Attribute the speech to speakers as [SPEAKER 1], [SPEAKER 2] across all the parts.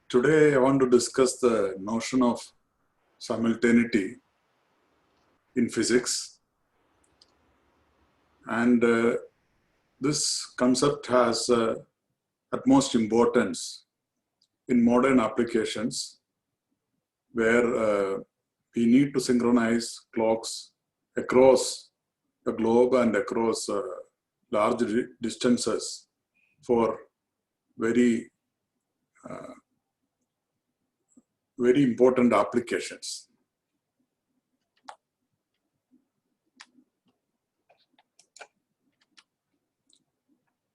[SPEAKER 1] Today I want to discuss the notion of simultaneity in physics, and this concept has utmost importance in modern applications where we need to synchronize clocks across the globe and across large distances for very important applications.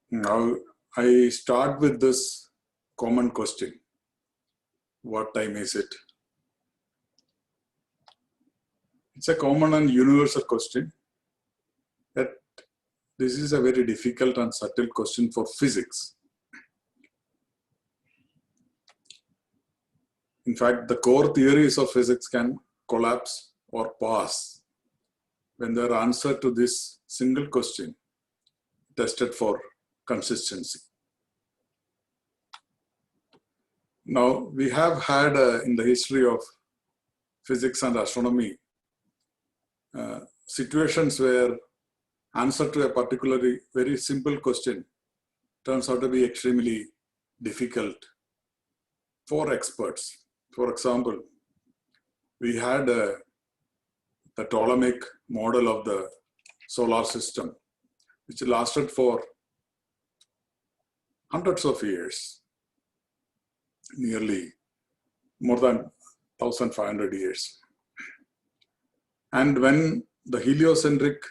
[SPEAKER 1] Now, I start with this common question. What time is it? It's a common and universal question. That this is a very difficult and subtle question for physics. In fact, the core theories of physics can collapse or pass when their answer to this single question tested for consistency. Now, we have had in the history of physics and astronomy situations where answer to a particularly very simple question turns out to be extremely difficult for experts. For example, we had the Ptolemaic model of the solar system, which lasted for hundreds of years, nearly more than 1,500 years. And when the heliocentric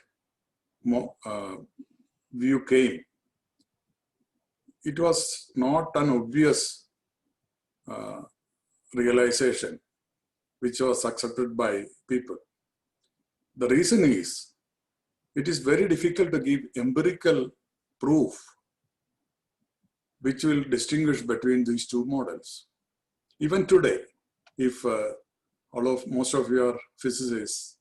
[SPEAKER 1] view came, it was not an obvious realization which was accepted by people. The reason is, it is very difficult to give empirical proof which will distinguish between these two models. Even today, if most of you are physicists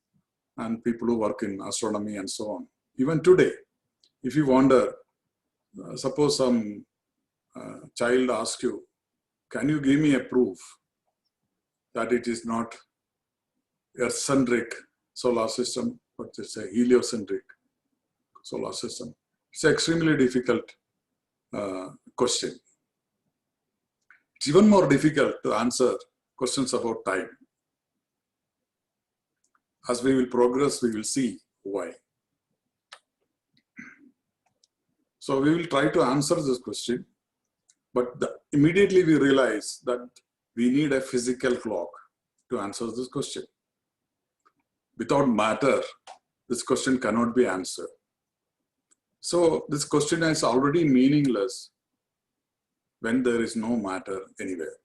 [SPEAKER 1] and people who work in astronomy and so on, even today, if you wonder, suppose some child asks you, can you give me a proof that it is not Earth-centric solar system, but it's a heliocentric solar system? It's an extremely difficult question. It's even more difficult to answer questions about time. As we will progress, we will see why. So we will try to answer this question, but immediately we realize that we need a physical clock to answer this question. Without matter, this question cannot be answered. So this question is already meaningless when there is no matter anywhere.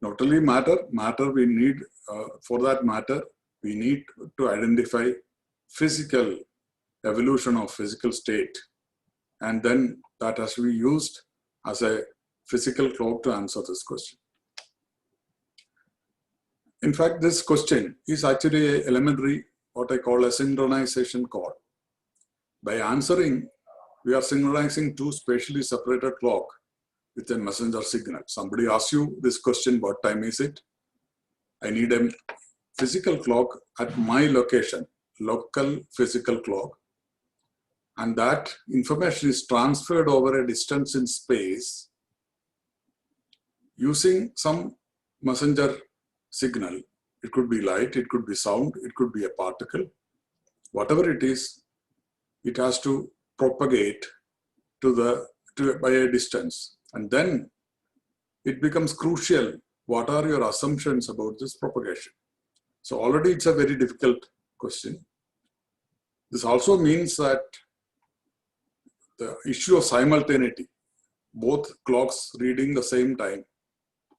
[SPEAKER 1] Not only matter we need, for that matter, we need to identify physical evolution of physical state. And then that has to be used as a physical clock to answer this question. In fact, this question is actually an elementary, what I call a synchronization call. By answering, we are synchronizing two spatially separated clocks with a messenger signal. Somebody asks you this question, what time is it? I need a physical clock at my location, local physical clock. And that information is transferred over a distance in space using some messenger signal. It could be light, it could be sound, it could be a particle. Whatever it is, it has to propagate by a distance. And then it becomes crucial. What are your assumptions about this propagation? So already it's a very difficult question. This also means that the issue of simultaneity, both clocks reading the same time,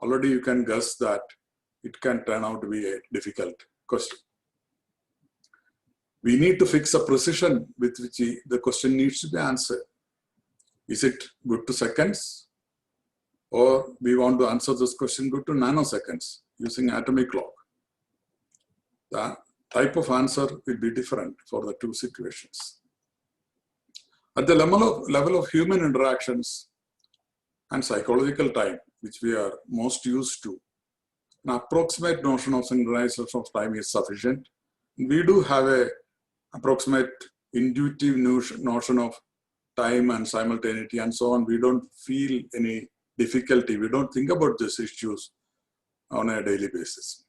[SPEAKER 1] already you can guess that it can turn out to be a difficult question. We need to fix a precision with which the question needs to be answered. Is it good to seconds? Or we want to answer this question good to nanoseconds using atomic clock? The type of answer will be different for the two situations. At the level of human interactions and psychological time, which we are most used to, an approximate notion of synchronization of time is sufficient. We do have a approximate intuitive notion of time and simultaneity and so on. We don't feel any difficulty. We don't think about these issues on a daily basis.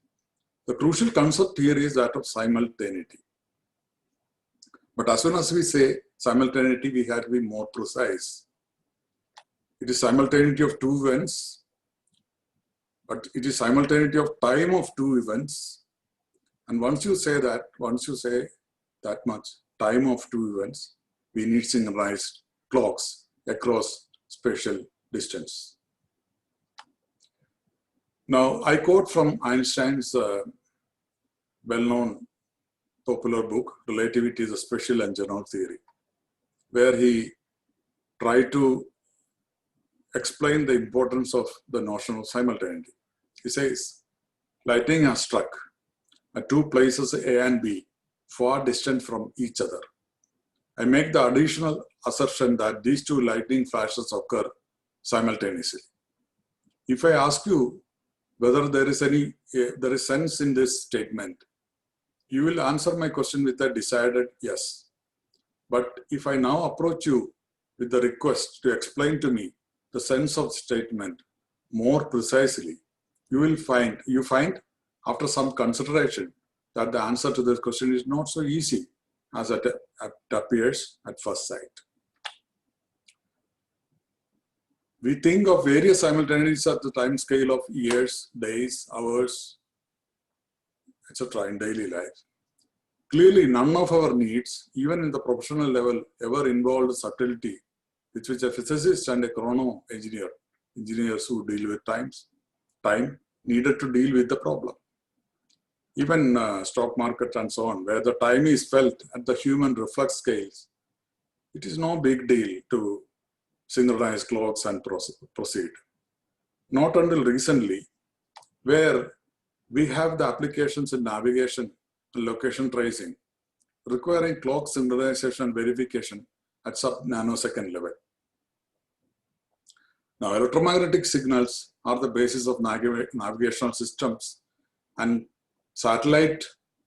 [SPEAKER 1] The crucial concept here is that of simultaneity. But as soon as we say simultaneity, we have to be more precise. It is simultaneity of two events, but it is simultaneity of time of two events. And once you say that much, time of two events, we need synchronized clocks across spatial distance. Now, I quote from Einstein's well-known popular book, Relativity is a Special and General Theory, where he tried to explain the importance of the notion of simultaneity. He says, lightning has struck at two places A and B, far distant from each other. I make the additional assertion that these two lightning flashes occur simultaneously. If I ask you whether there is sense in this statement, you will answer my question with a decided yes. But if I now approach you with the request to explain to me the sense of the statement more precisely, you find after some consideration that the answer to this question is not so easy as it appears at first sight. We think of various simultaneities at the time scale of years, days, hours, etc. in daily life. Clearly, none of our needs, even in the professional level, ever involved subtlety with which a physicist and a chrono engineer, engineers who deal with time, needed to deal with the problem. Even stock market and so on, where the time is felt at the human reflex scales, it is no big deal to synchronize clocks and proceed. Not until recently, where we have the applications in navigation and location tracing, requiring clock synchronization and verification at sub-nanosecond level. Now, electromagnetic signals are the basis of navigational systems, and satellite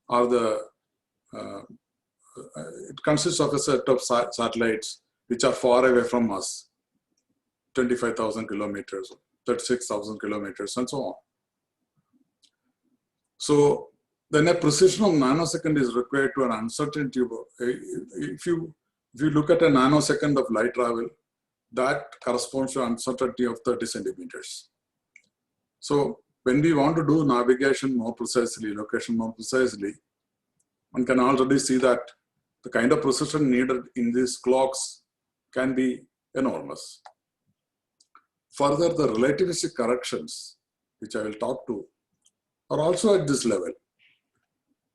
[SPEAKER 1] are it consists of a set of satellites which are far away from us, 25,000 kilometers, 36,000 kilometers, and so on. So then a precision of nanosecond is required to an uncertainty. If you look at a nanosecond of light travel, that corresponds to uncertainty of 30 centimeters. So when we want to do navigation more precisely, location more precisely, one can already see that the kind of precision needed in these clocks can be enormous. Further, the relativistic corrections, which I will talk to, are also at this level.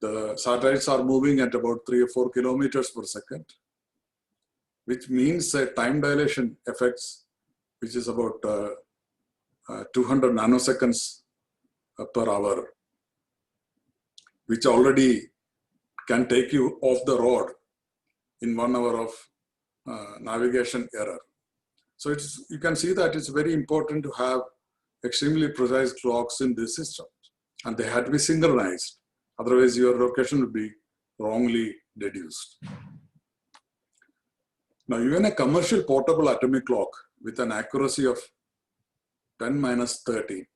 [SPEAKER 1] The satellites are moving at about 3 or 4 kilometers per second, which means a time dilation effects, which is about 200 nanoseconds per hour, which already can take you off the road in 1 hour of navigation error. So you can see that it's very important to have extremely precise clocks in this system, and they had to be synchronized. Otherwise, your location would be wrongly deduced. Now, even a commercial portable atomic clock with an accuracy of 10⁻30,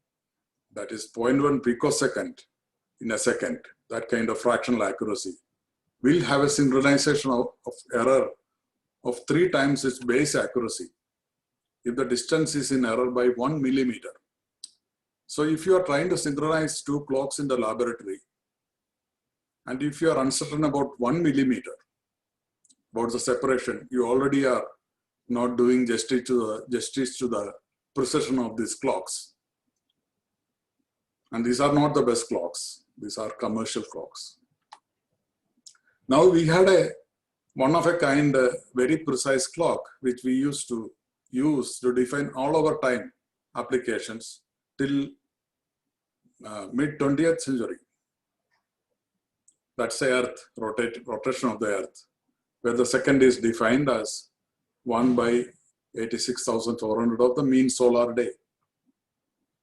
[SPEAKER 1] that is 0.1 picosecond in a second, that kind of fractional accuracy, will have a synchronization of error of 3 times its base accuracy if the distance is in error by 1 millimeter. So if you are trying to synchronize 2 clocks in the laboratory, and if you are uncertain about 1 millimeter, about the separation, you already are not doing justice to the precision of these clocks. And these are not the best clocks. These are commercial clocks. Now we had a one-of-a-kind, very precise clock, which we used to use to define all our time applications till mid-20th century. That's the Earth, rotation of the Earth, where the second is defined as 1/86,400 of the mean solar day.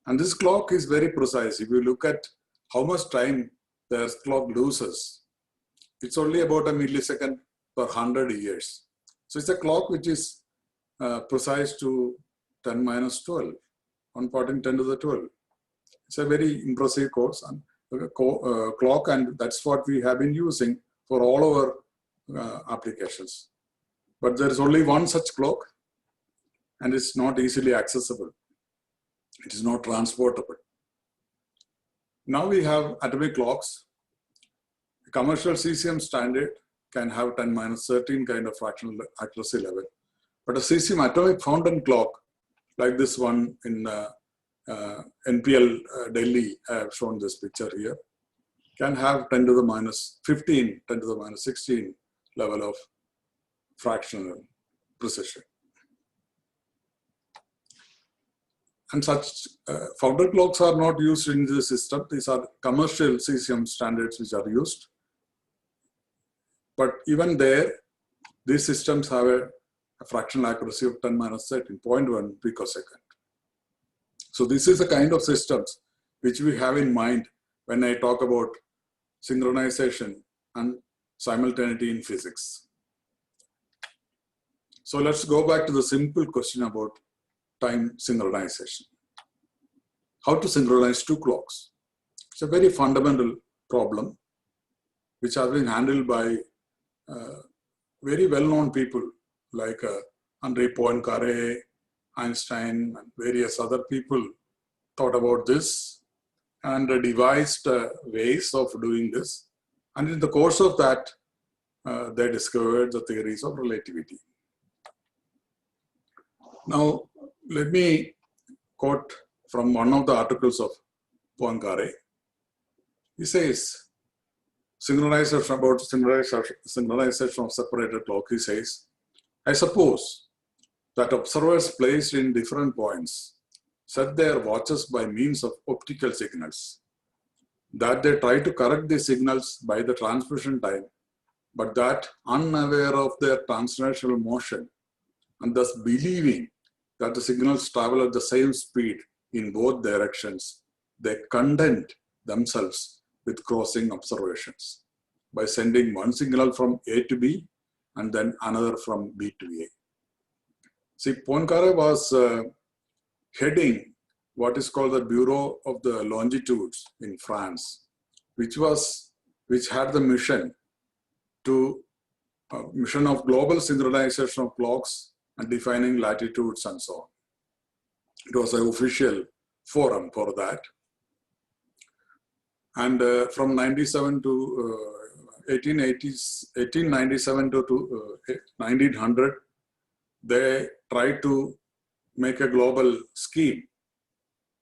[SPEAKER 1] And this clock is very precise. If you look at how much time the Earth clock loses, it's only about a millisecond per 100 years. So it's a clock which is precise to 10 minus 12, 1 part in 10 to the 12. It's a very impressive course and clock, and that's what we have been using for all our applications. But there is only one such clock, and it's not easily accessible. It is not transportable. Now we have atomic clocks. The commercial cesium standard can have 10 minus 13 kind of fractional accuracy level. But a cesium atomic fountain clock, like this one in NPL Delhi, I have shown this picture here, can have 10 to the minus 15, 10 to the minus 16 level of fractional precision. And such founder clocks are not used in the system. These are commercial cesium standards which are used. But even there, these systems have a fractional accuracy of 10 minus 13, 0.1 picosecond. So this is the kind of systems which we have in mind when I talk about synchronization and simultaneity in physics. So let's go back to the simple question about time synchronization. How to synchronize two clocks? It's a very fundamental problem which has been handled by very well-known people like Henri Poincaré, Einstein, and various other people thought about this and devised ways of doing this. And in the course of that, they discovered the theories of relativity. Now, let me quote from one of the articles of Poincaré. He says, synchronization of separated clock, he says, I suppose that observers placed in different points set their watches by means of optical signals, that they try to correct the signals by the transmission time, but that unaware of their translational motion and thus believing that the signals travel at the same speed in both directions, they content themselves with crossing observations by sending one signal from A to B and then another from B to A. See, Poincaré was heading what is called the Bureau of the Longitudes in France, which had the mission of global synchronization of clocks and defining latitudes and so on. It was an official forum for that. And from 1897 to 1900, they tried to make a global scheme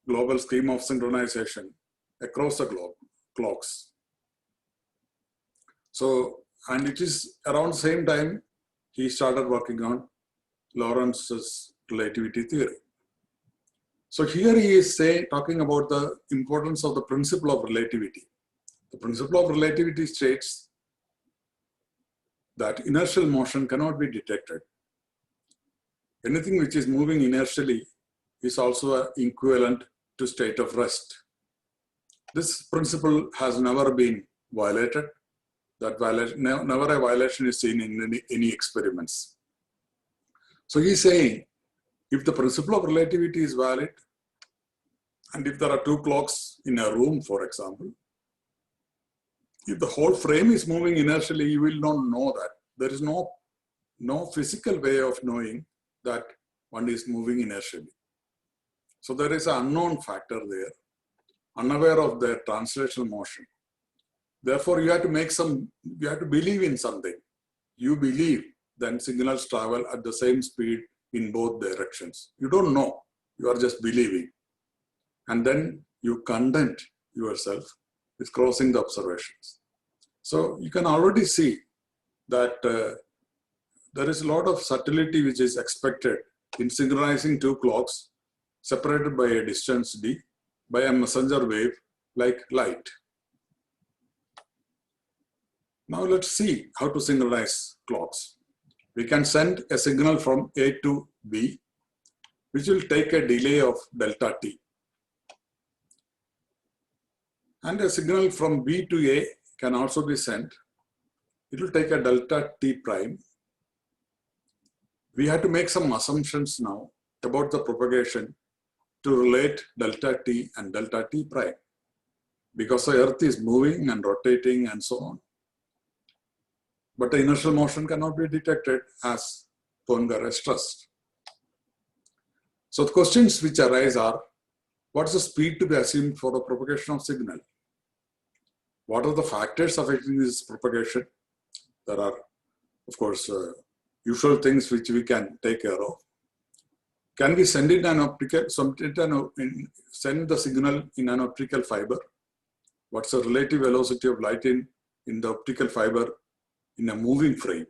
[SPEAKER 1] of synchronization across the globe, clocks. So, and it is around the same time he started working on Lorenz's relativity theory. So here he is talking about the importance of the principle of relativity. The principle of relativity states that inertial motion cannot be detected. Anything which is moving inertially is also equivalent to state of rest. This principle has never been violated. Never a violation is seen in any experiments. So he's saying, if the principle of relativity is valid, and if there are two clocks in a room, for example, if the whole frame is moving inertially, you will not know that. There is no physical way of knowing that one is moving inertially. So there is an unknown factor there, unaware of their translational motion. Therefore, you have to believe in something. You believe, then signals travel at the same speed in both directions. You don't know, you are just believing. And then you content yourself with crossing the observations. So you can already see that there is a lot of subtlety which is expected in synchronizing two clocks separated by a distance d by a messenger wave like light. Now let's see how to synchronize clocks. We can send a signal from A to B, which will take a delay of delta t. And a signal from B to A can also be sent. It will take a delta t prime. We have to make some assumptions now about the propagation to relate delta t and delta t prime, because the Earth is moving and rotating and so on. But the inertial motion cannot be detected as Poincare stressed. So the questions which arise are, what is the speed to be assumed for the propagation of signal? What are the factors affecting this propagation? There are, of course, usual things which we can take care of. Can we send it an optical, send the signal in an optical fiber? What's the relative velocity of light in the optical fiber in a moving frame?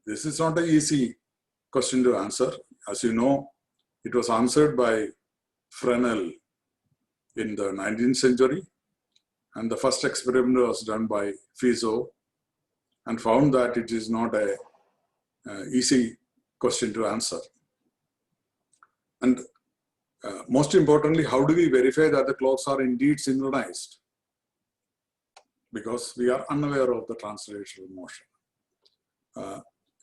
[SPEAKER 1] This is not an easy question to answer. As you know, it was answered by Fresnel in the 19th century, and the first experiment was done by Fizeau and found that it is not a easy question to answer. And most importantly, how do we verify that the clocks are indeed synchronized? Because we are unaware of the translational motion.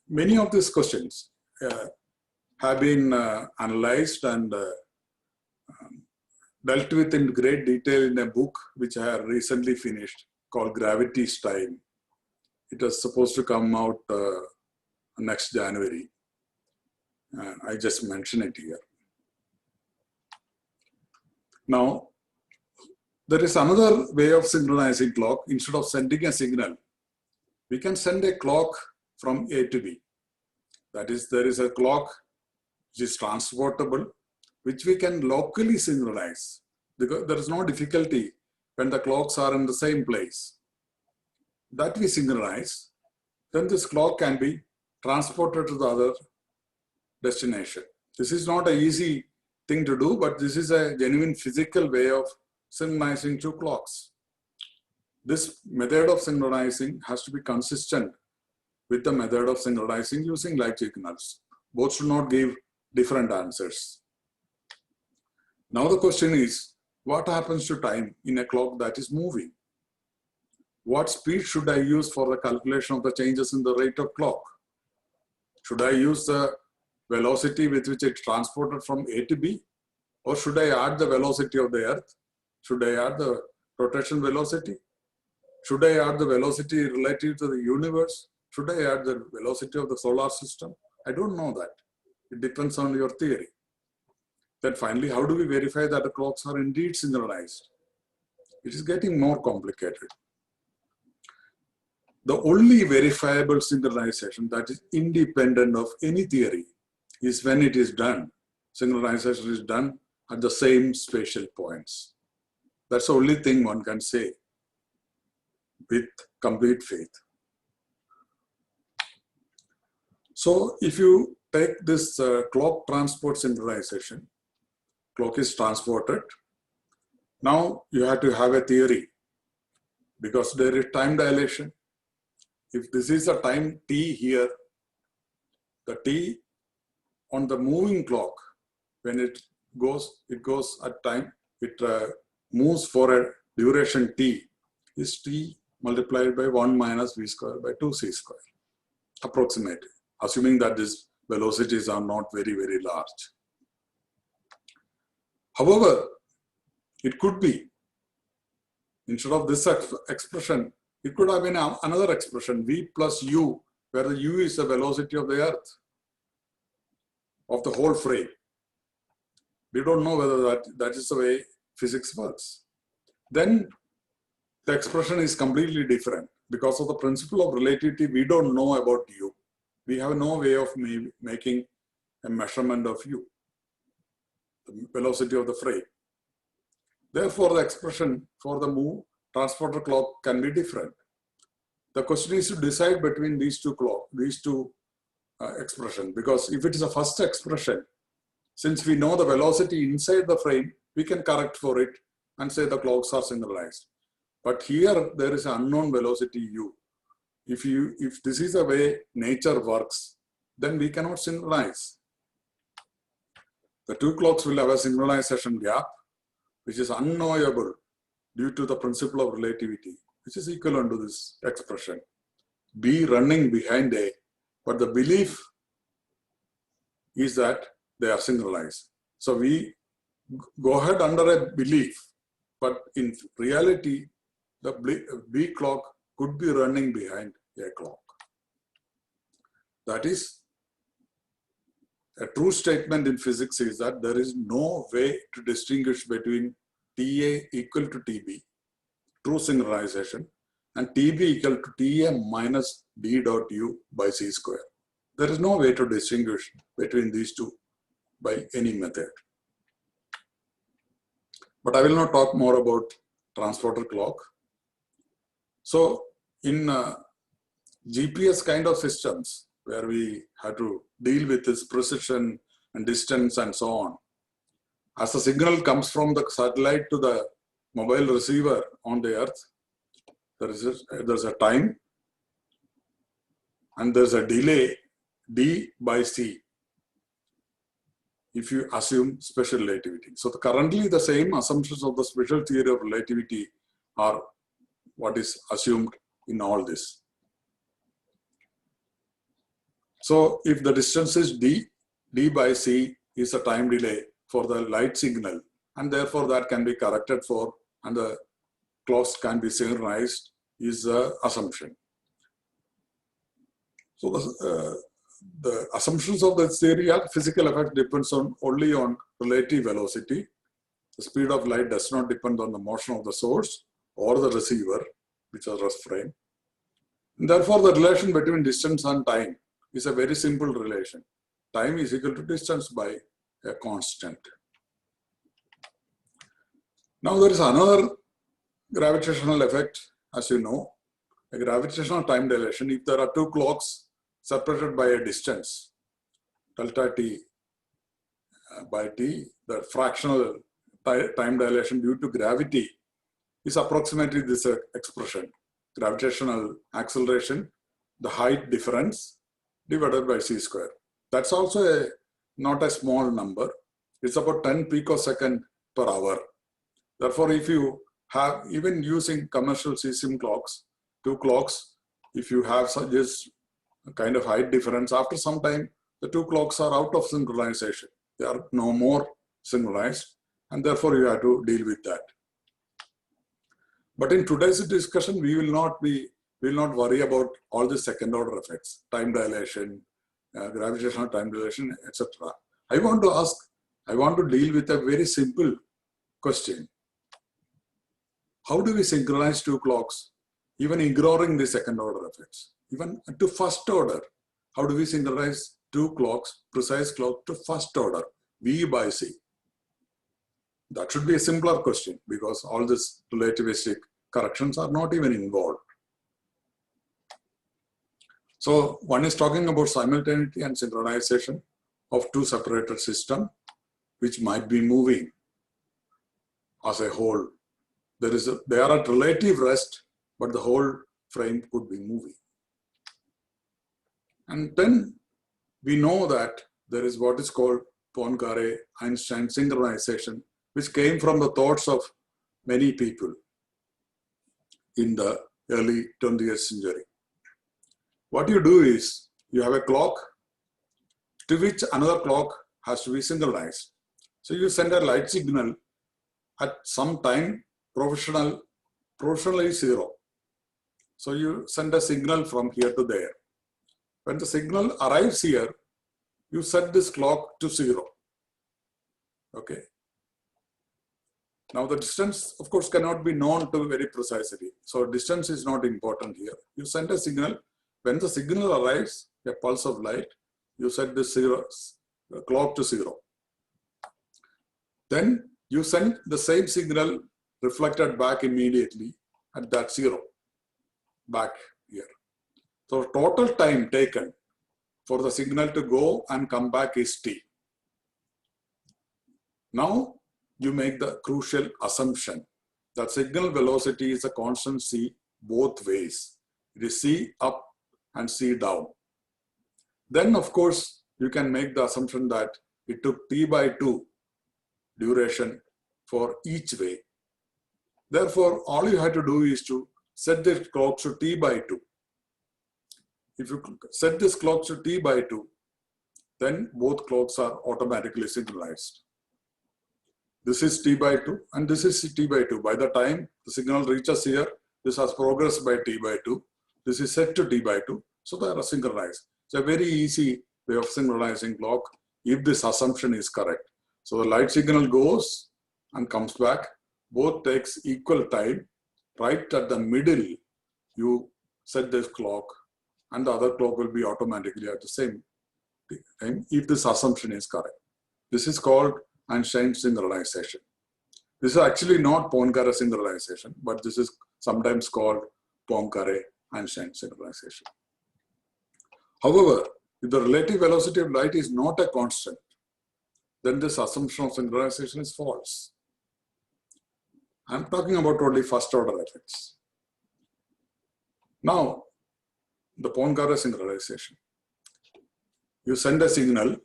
[SPEAKER 1] Many of these questions have been analyzed and dealt with in great detail in a book which I have recently finished called Gravity's Time. It was supposed to come out next January. I just mention it here. Now, there is another way of synchronizing clock. Instead of sending a signal, we can send a clock from A to B. That is, there is a clock which is transportable, which we can locally synchronize, because there is no difficulty when the clocks are in the same place. That we synchronize, then this clock can be transported to the other destination. This is not an easy thing to do, but this is a genuine physical way of synchronizing two clocks. This method of synchronizing has to be consistent with the method of synchronizing using light signals. Both should not give different answers. Now the question is, what happens to time in a clock that is moving? What speed should I use for the calculation of the changes in the rate of clock? Should I use the velocity with which it's transported from A to B? Or should I add the velocity of the Earth? Should I add the rotation velocity? Should I add the velocity relative to the universe? Should I add the velocity of the solar system? I don't know that. It depends on your theory. Then finally, how do we verify that the clocks are indeed synchronized? It is getting more complicated. The only verifiable synchronization that is independent of any theory is when it is done. Synchronization is done at the same spatial points. That's the only thing one can say with complete faith. So if you take this clock transport synchronization, clock is transported. Now you have to have a theory, because there is time dilation. If this is a time t here, the t on the moving clock, when it goes at time, it moves for a duration t, is t multiplied by 1 minus v square by 2c square, approximately, assuming that these velocities are not very, very large. However, it could be, instead of this expression, it could have been another expression, v plus u, where the u is the velocity of the Earth, of the whole frame. We don't know whether that is the way physics works. Then the expression is completely different. Because of the principle of relativity, we don't know about u. We have no way of making a measurement of u, the velocity of the frame. Therefore, the expression for the transporter clock can be different. The question is to decide between these two expressions, because if it is a first expression, since we know the velocity inside the frame, we can correct for it and say the clocks are synchronized. But here there is an unknown velocity u. If this is the way nature works, then we cannot synchronize. The two clocks will have a synchronization gap, which is unknowable due to the principle of relativity, which is equivalent to this expression. B running behind A, but the belief is that they are synchronized. So we go ahead under a belief, but in reality, the B clock could be running behind A clock. That is, a true statement in physics is that there is no way to distinguish between TA equal to TB, true synchronization, and TB equal to TA minus D dot U by C square. There is no way to distinguish between these two by any method. But I will not talk more about transporter clock. So in GPS kind of systems, where we have to deal with this precision and distance and so on, as the signal comes from the satellite to the mobile receiver on the earth, there's a time and there's a delay D by C if you assume special relativity. So currently the same assumptions of the special theory of relativity are what is assumed in all this. So if the distance is D, D by C is a time delay for the light signal, and therefore that can be corrected for and the clocks can be synchronized is the assumption. So the assumptions of the theory are physical effect depends only on relative velocity. The speed of light does not depend on the motion of the source or the receiver, which is rest frame. And therefore, the relation between distance and time is a very simple relation. Time is equal to distance by a constant. Now there is another gravitational effect, as you know, a gravitational time dilation. If there are two clocks separated by a distance, delta t by t, the fractional time dilation due to gravity is approximately this expression: gravitational acceleration, the height difference divided by c square. That's also not a small number. It's about 10 picosecond per hour. Therefore, if you have, even using commercial cesium clocks, two clocks, if you have such this kind of height difference, after some time, the two clocks are out of synchronization. They are no more synchronized, and therefore you have to deal with that. But in today's discussion, we will not worry about all the second order effects, time dilation, gravitational time dilation, etc. I want to deal with a very simple question. How do we synchronize two clocks, even ignoring the second order effects? Even to first order, how do we synchronize two clocks, precise clock, to first order, V by C? That should be a simpler question because all these relativistic corrections are not even involved. So one is talking about simultaneity and synchronization of two separated systems, which might be moving as a whole. They are at relative rest, but the whole frame could be moving. And then we know that there is what is called Poincare-Einstein synchronization, which came from the thoughts of many people in the early 20th century. What you do is, you have a clock to which another clock has to be synchronized. So you send a light signal at some time, proportionally zero. So you send a signal from here to there. When the signal arrives here, you set this clock to zero. Okay. Now the distance, of course, cannot be known to very precisely. So distance is not important here. You send a signal. When the signal arrives, a pulse of light, you set this clock to zero. Then you send the same signal reflected back immediately at that zero, back here. So total time taken for the signal to go and come back is t. Now you make the crucial assumption that signal velocity is a constant c both ways. It is c up and c down. Then of course you can make the assumption that it took t by 2 duration for each way. Therefore, all you have to do is to set the clock to t by 2. If you set this clock to t by 2, then both clocks are automatically synchronized. This is t by 2 and this is t by 2. By the time the signal reaches here, this has progressed by t by 2. This is set to t by 2, so they are synchronized. It's a very easy way of synchronizing clock if this assumption is correct. So the light signal goes and comes back. Both takes equal time. Right at the middle, you set this clock and the other clock will be automatically at the same time if this assumption is correct. This is called Einstein synchronization. This is actually not Poincare synchronization, but this is sometimes called Poincare-Einstein synchronization. However, if the relative velocity of light is not a constant, then this assumption of synchronization is false. I'm talking about only first order effects. Now, the Poincare synchronization. You send a signal,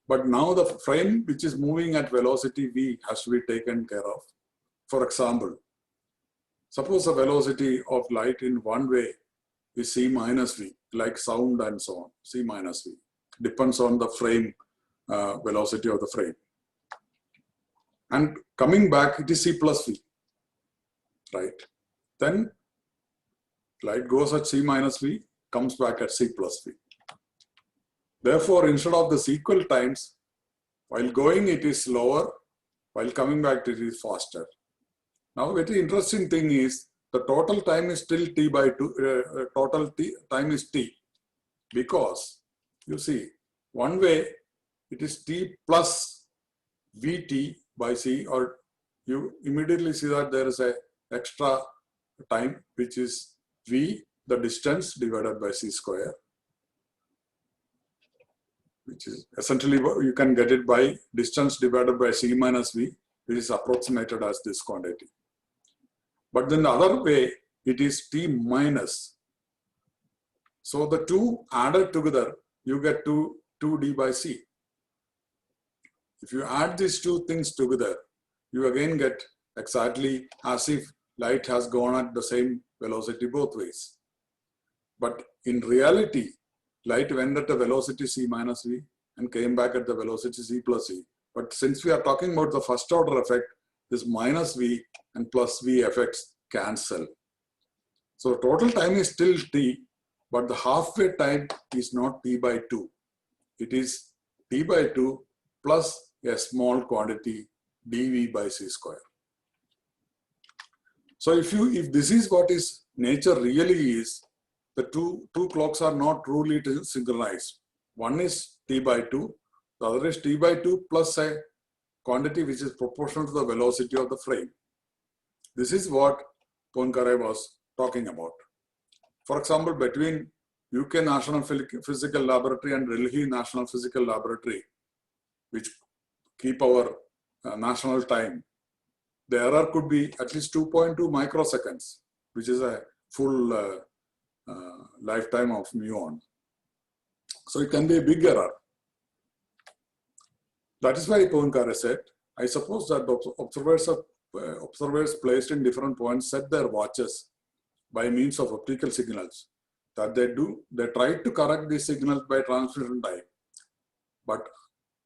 [SPEAKER 1] but now the frame which is moving at velocity v has to be taken care of. For example, suppose the velocity of light in one way is c minus v, like sound and so on, c minus v. Depends on the frame, velocity of the frame. And coming back, it is c plus v, right? Then light goes at c minus v, comes back at c plus v. Therefore, instead of the equal times, while going it is slower, while coming back it is faster. Now, very interesting thing is the total time is still t by 2, total time is t, because you see, one way it is t plus vt by c, or you immediately see that there is a extra time which is v, the distance divided by c square, which is essentially you can get it by distance divided by c minus v, which is approximated as this quantity. But then the other way, it is t minus. So the two added together, you get 2d by c. If you add these two things together, you again get exactly as if light has gone at the same velocity both ways. But in reality, light went at the velocity c minus v and came back at the velocity c plus v. But since we are talking about the first order effect, this minus v and plus v effects cancel. So total time is still t, but the halfway time is not t by 2. It is t by 2 plus a small quantity dv by c square. So if this is what is nature really is, the two clocks are not truly synchronized. One is t by 2, the other is t by 2 plus a quantity which is proportional to the velocity of the frame. This is what Poincare was talking about. For example, between UK National Physical Laboratory and Delhi National Physical Laboratory, which keep our national time, the error could be at least 2.2 microseconds, which is a full lifetime of muon. So it can be a big error. That is why Poincare said, I suppose that observers placed in different points set their watches by means of optical signals. That they try to correct these signals by transmission time. But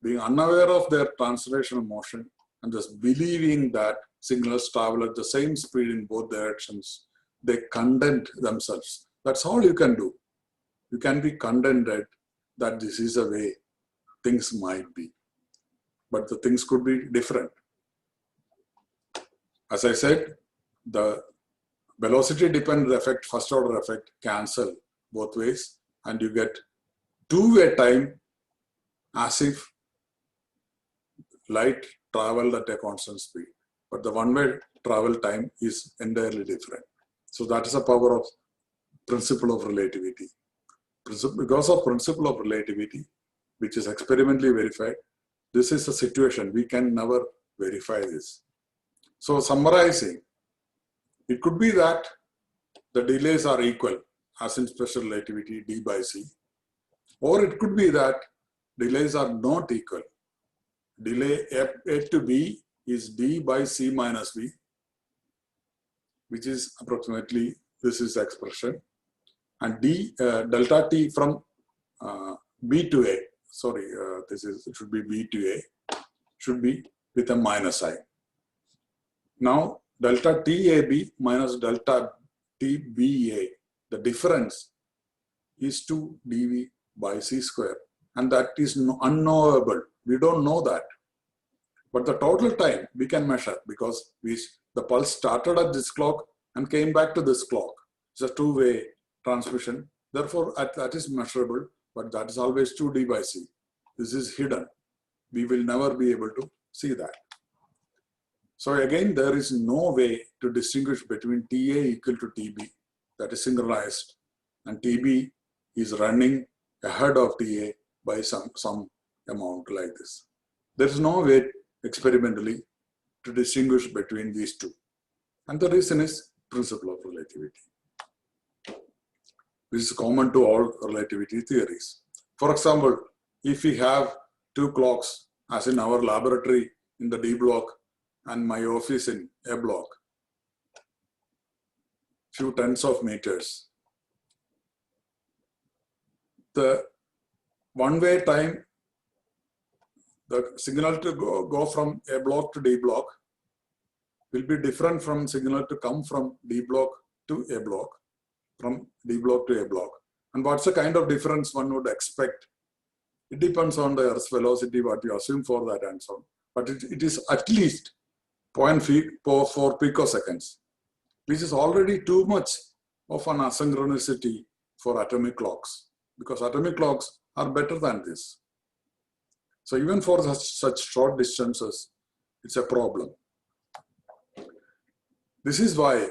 [SPEAKER 1] being unaware of their translational motion and just believing that signals travel at the same speed in both directions, they content themselves. That's all you can do. You can be contented that this is the way things might be. But the things could be different. As I said, the velocity dependent effect, first order effect, cancel both ways, and you get two-way time as if light traveled at a constant speed. But the one-way travel time is entirely different. So that is the power of principle of relativity. Because of principle of relativity, which is experimentally verified, this is a situation we can never verify this. So summarizing, it could be that the delays are equal, as in special relativity, d by c, or it could be that delays are not equal. Delay A to B is d by c minus v, which is approximately, this is expression, and delta t from B to A, sorry, it should be B to A, should be with a minus sign. Now, delta TAB minus delta TBA, the difference is 2 dV by c square, and that is unknowable. We don't know that. But the total time we can measure, because the pulse started at this clock and came back to this clock. It's a two-way transmission. Therefore, that is measurable, but that is always 2d by c. This is hidden. We will never be able to see that. So again, there is no way to distinguish between TA equal to TB, that is synchronized, and TB is running ahead of TA by some amount like this. There is no way experimentally to distinguish between these two. And the reason is principle of relativity, which is common to all relativity theories. For example, if we have two clocks, as in our laboratory in the D block and my office in A block, few tens of meters, the one-way time, the signal to go from A block to D block will be different from signal to come from D block to A block, from D block to A block. And what's the kind of difference one would expect? It depends on the Earth's velocity, what you assume for that and so on. But it is at least 0.4 picoseconds, which is already too much of an asynchronicity for atomic clocks, because atomic clocks are better than this. So even for such short distances, it's a problem. This is why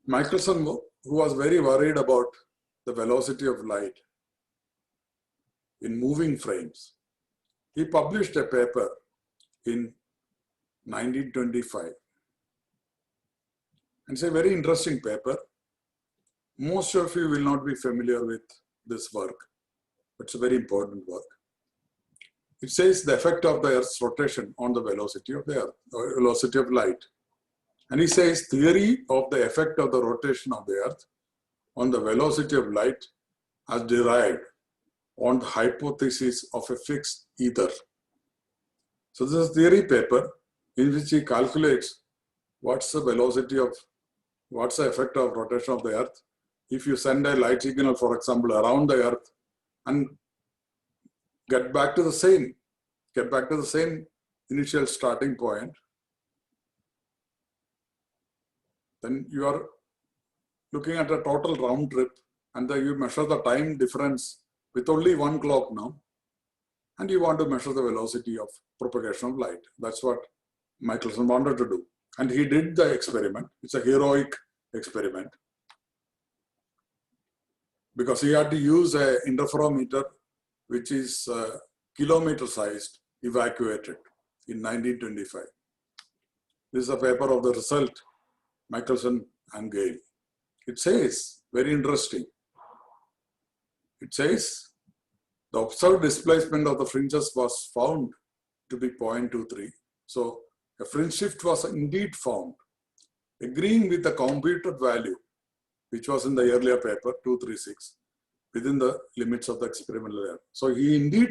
[SPEAKER 1] Michelson, who was very worried about the velocity of light in moving frames, he published a paper in 1925. And it's a very interesting paper. Most of you will not be familiar with this work, but it's a very important work. It says the effect of the Earth's rotation on the velocity of the Earth, or velocity of light. And he says theory of the effect of the rotation of the Earth on the velocity of light as derived on the hypothesis of a fixed ether. So this is a theory paper in which he calculates what's the velocity of, what's the effect of rotation of the Earth if you send a light signal, for example, around the Earth and get back to the same initial starting point. Then you are looking at a total round trip, and then you measure the time difference with only one clock now, and you want to measure the velocity of propagation of light. That's what Michelson wanted to do. And he did the experiment. It's a heroic experiment, because he had to use an interferometer which is kilometer sized, evacuated in 1925. This is a paper of the result, Michelson and Gale. It says, very interesting, it says the observed displacement of the fringes was found to be 0.23. So a fringe shift was indeed found, agreeing with the computed value, which was in the earlier paper, 236, within the limits of the experimental error. So he indeed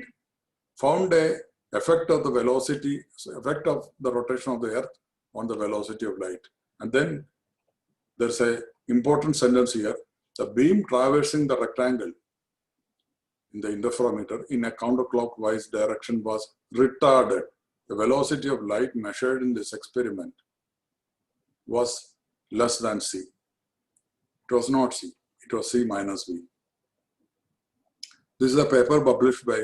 [SPEAKER 1] found a effect of the velocity, effect of the rotation of the Earth on the velocity of light. And then there's an important sentence here: the beam traversing the rectangle in the interferometer in a counterclockwise direction was retarded. The velocity of light measured in this experiment was less than c. It was not c, it was c minus v. This is a paper published by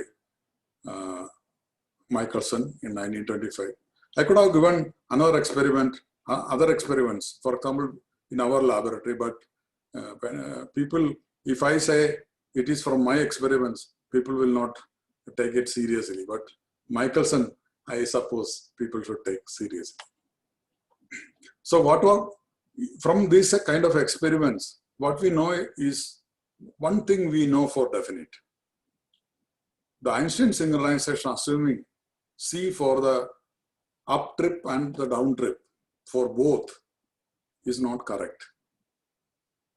[SPEAKER 1] Michelson in 1925. I could have given another experiment, other experiments, for example, in our laboratory, but people, if I say it is from my experiments, people will not take it seriously. But Michelson, I suppose people should take seriously. So from this kind of experiments, what we know is, one thing we know for definite. The Einstein synchronization, assuming C for the up trip and the down trip for both, is not correct.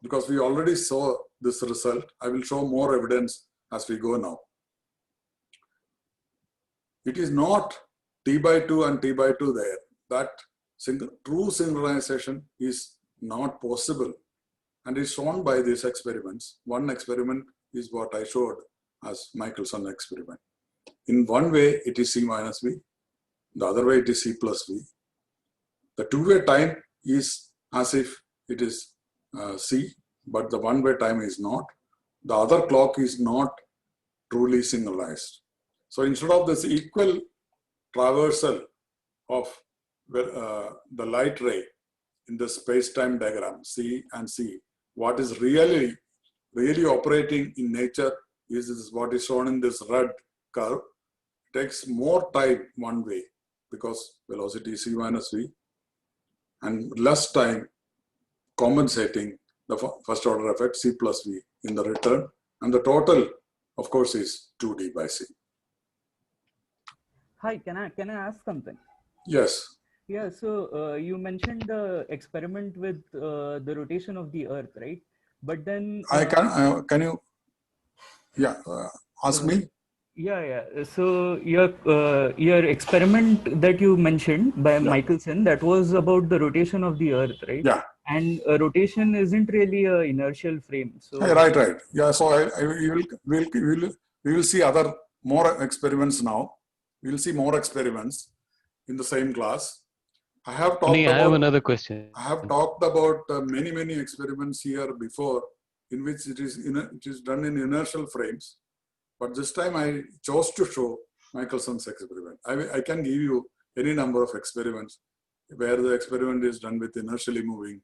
[SPEAKER 1] Because we already saw this result. I will show more evidence as we go now. It is not T by 2 and T by 2 there. That true synchronization is not possible. And is shown by these experiments. One experiment is what I showed as Michelson experiment. In one way, it is C minus V. The other way, it is C plus V. The two-way time is as if it is C, but the one-way time is not. The other clock is not truly synchronized. So instead of this equal traversal of the light ray in the space-time diagram, C and C, what is really operating in nature is what is shown in this red curve. It takes more time one way because velocity is C minus V, and less time compensating the first order effect C plus V in the return, and the total of course is 2D by C.
[SPEAKER 2] Hi, can I ask something?
[SPEAKER 1] Yes.
[SPEAKER 2] Yeah, so you mentioned the experiment with the rotation of the Earth, right? But then
[SPEAKER 1] I can you ask me?
[SPEAKER 2] Yeah. So your experiment that you mentioned by Michelson, that was about the rotation of the Earth, right?
[SPEAKER 1] Yeah.
[SPEAKER 2] And rotation isn't really an inertial frame. So
[SPEAKER 1] right. Yeah. So we will see more experiments now. We will see more experiments in the same class. I have
[SPEAKER 3] another question.
[SPEAKER 1] I have talked about many experiments here before, in which it is done in inertial frames. But this time I chose to show Michelson's experiment. I can give you any number of experiments where the experiment is done with inertially moving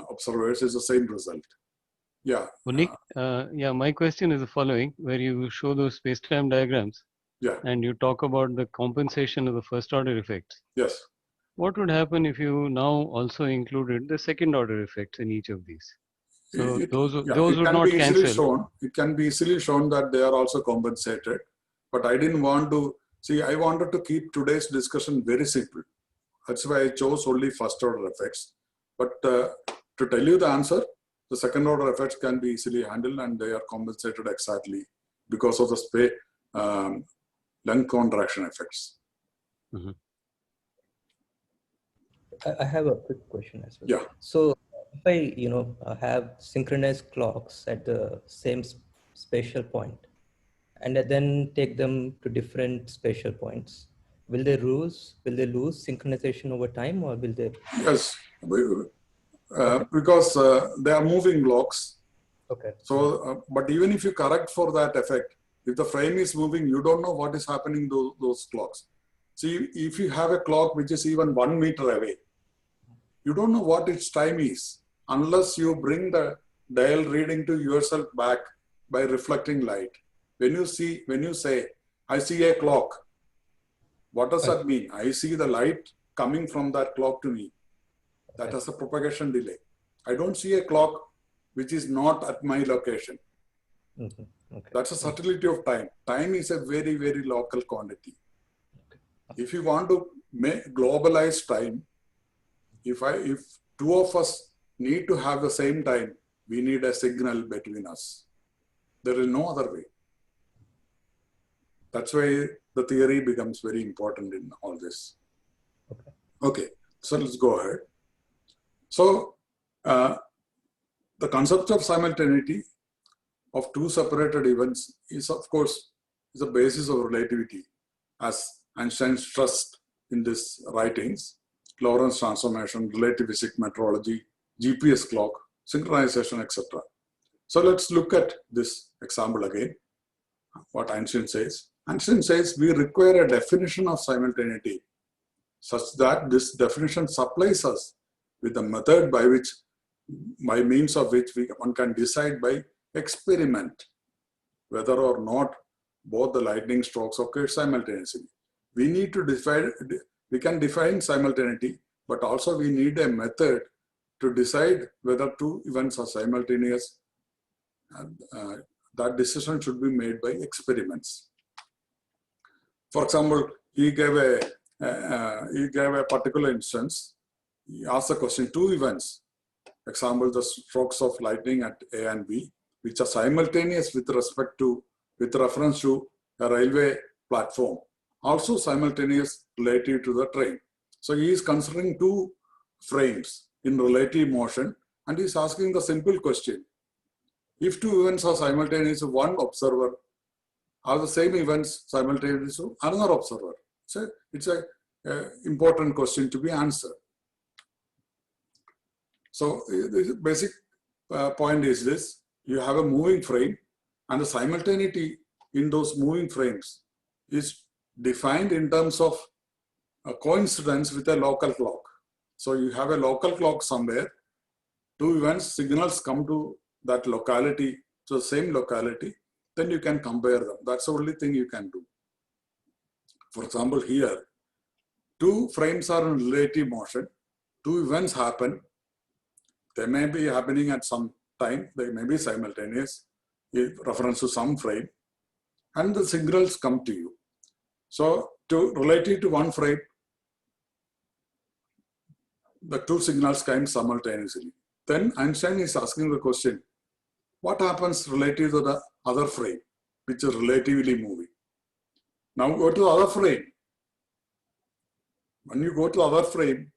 [SPEAKER 1] observers. Is the same result. Yeah.
[SPEAKER 3] Nick, my question is the following: where you show those space-time diagrams, and you talk about the compensation of the first-order effects.
[SPEAKER 1] Yes.
[SPEAKER 3] What would happen if you now also included the second-order effects in each of these? So those would not cancel.
[SPEAKER 1] It can be easily shown that they are also compensated, but I didn't want to see. I wanted to keep today's discussion very simple. That's why I chose only first-order effects. But to tell you the answer, the second-order effects can be easily handled, and they are compensated exactly because of the space length contraction effects.
[SPEAKER 3] Mm-hmm.
[SPEAKER 4] I have a quick question as well.
[SPEAKER 1] Yeah.
[SPEAKER 4] So if I have synchronized clocks at the same spatial point, and I then take them to different spatial points, will they lose synchronization over time, or will they?
[SPEAKER 1] Yes, because they are moving blocks.
[SPEAKER 4] Okay.
[SPEAKER 1] So, but even if you correct for that effect, if the frame is moving, you don't know what is happening to those clocks. See, if you have a clock which is even 1 meter away, you don't know what its time is unless you bring the dial reading to yourself back by reflecting light. When you say, I see a clock, what does that mean? I see the light coming from that clock to me. That has a propagation delay. I don't see a clock which is not at my location.
[SPEAKER 4] Mm-hmm. Okay.
[SPEAKER 1] That's a subtlety of time. Time is a very local quantity. Okay. If you want to globalize time, if two of us need to have the same time, we need a signal between us. There is no other way. That's why the theory becomes very important in all this. Okay, so let's go ahead. So the concept of simultaneity of two separated events is, of course, the basis of relativity, as Einstein stressed in his writings: Lorentz transformation, relativistic metrology, GPS clock, synchronization, etc. So let's look at this example again. What Einstein says. Einstein says we require a definition of simultaneity such that this definition supplies us with a method by means of which one can decide by experiment whether or not both the lightning strokes occur simultaneously. We can define simultaneity, but also we need a method to decide whether two events are simultaneous, and that decision should be made by experiments. For example, he gave a particular instance. he asks the question, two events, example, the strokes of lightning at A and B, which are simultaneous with reference to a railway platform, also simultaneous relative to the train. So he is considering two frames in relative motion, and he is asking the simple question. If two events are simultaneous to one observer, are the same events simultaneous to another observer? So it's a important question to be answered. So the basic point is this: you have a moving frame, and the simultaneity in those moving frames is defined in terms of a coincidence with a local clock. So you have a local clock somewhere, two events, signals come to that locality, to the same locality, then you can compare them. That's the only thing you can do. For example, here, two frames are in relative motion, two events happen, they may be happening at some time, they may be simultaneous, in reference to some frame, and the signals come to you. So, relative to one frame, the two signals came simultaneously. Then Einstein is asking the question, what happens relative to the other frame, which is relatively moving? Now go to the other frame. When you go to the other frame,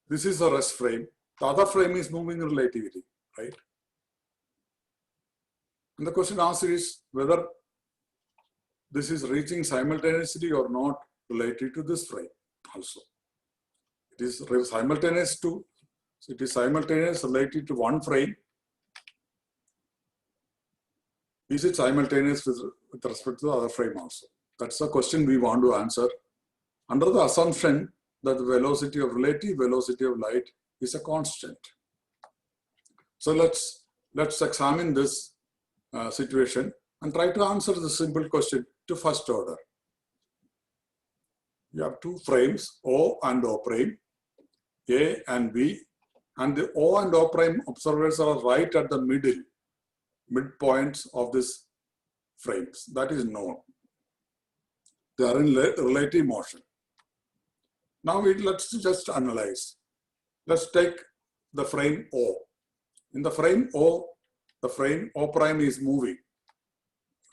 [SPEAKER 1] this is the rest frame. The other frame is moving relatively, right? And the question asked is whether this is reaching simultaneously or not related to this frame also. It is simultaneous related to one frame. Is it simultaneous with respect to the other frame also? That's the question we want to answer under the assumption that the velocity of relative velocity of light is a constant. So let's examine this situation and try to answer the simple question to first order. You have two frames, O and O prime, A and B, and the O and O prime observers are right at the midpoints of this frames. That is known. They are in relative motion. Now let's just analyze. Let's take the frame O. In the frame O, the frame O prime is moving.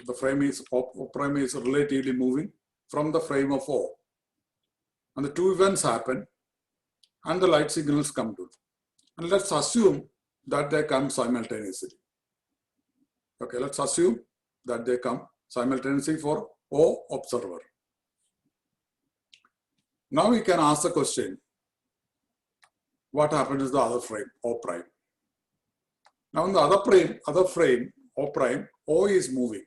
[SPEAKER 1] The frame is O prime is relatively moving from the frame of O. And the two events happen and the light signals come to it. And let's assume that they come simultaneously. Okay, let's assume that they come simultaneously for O observer. Now we can ask the question, what happens to the other frame, O prime? Now in the other frame, O prime, O is moving.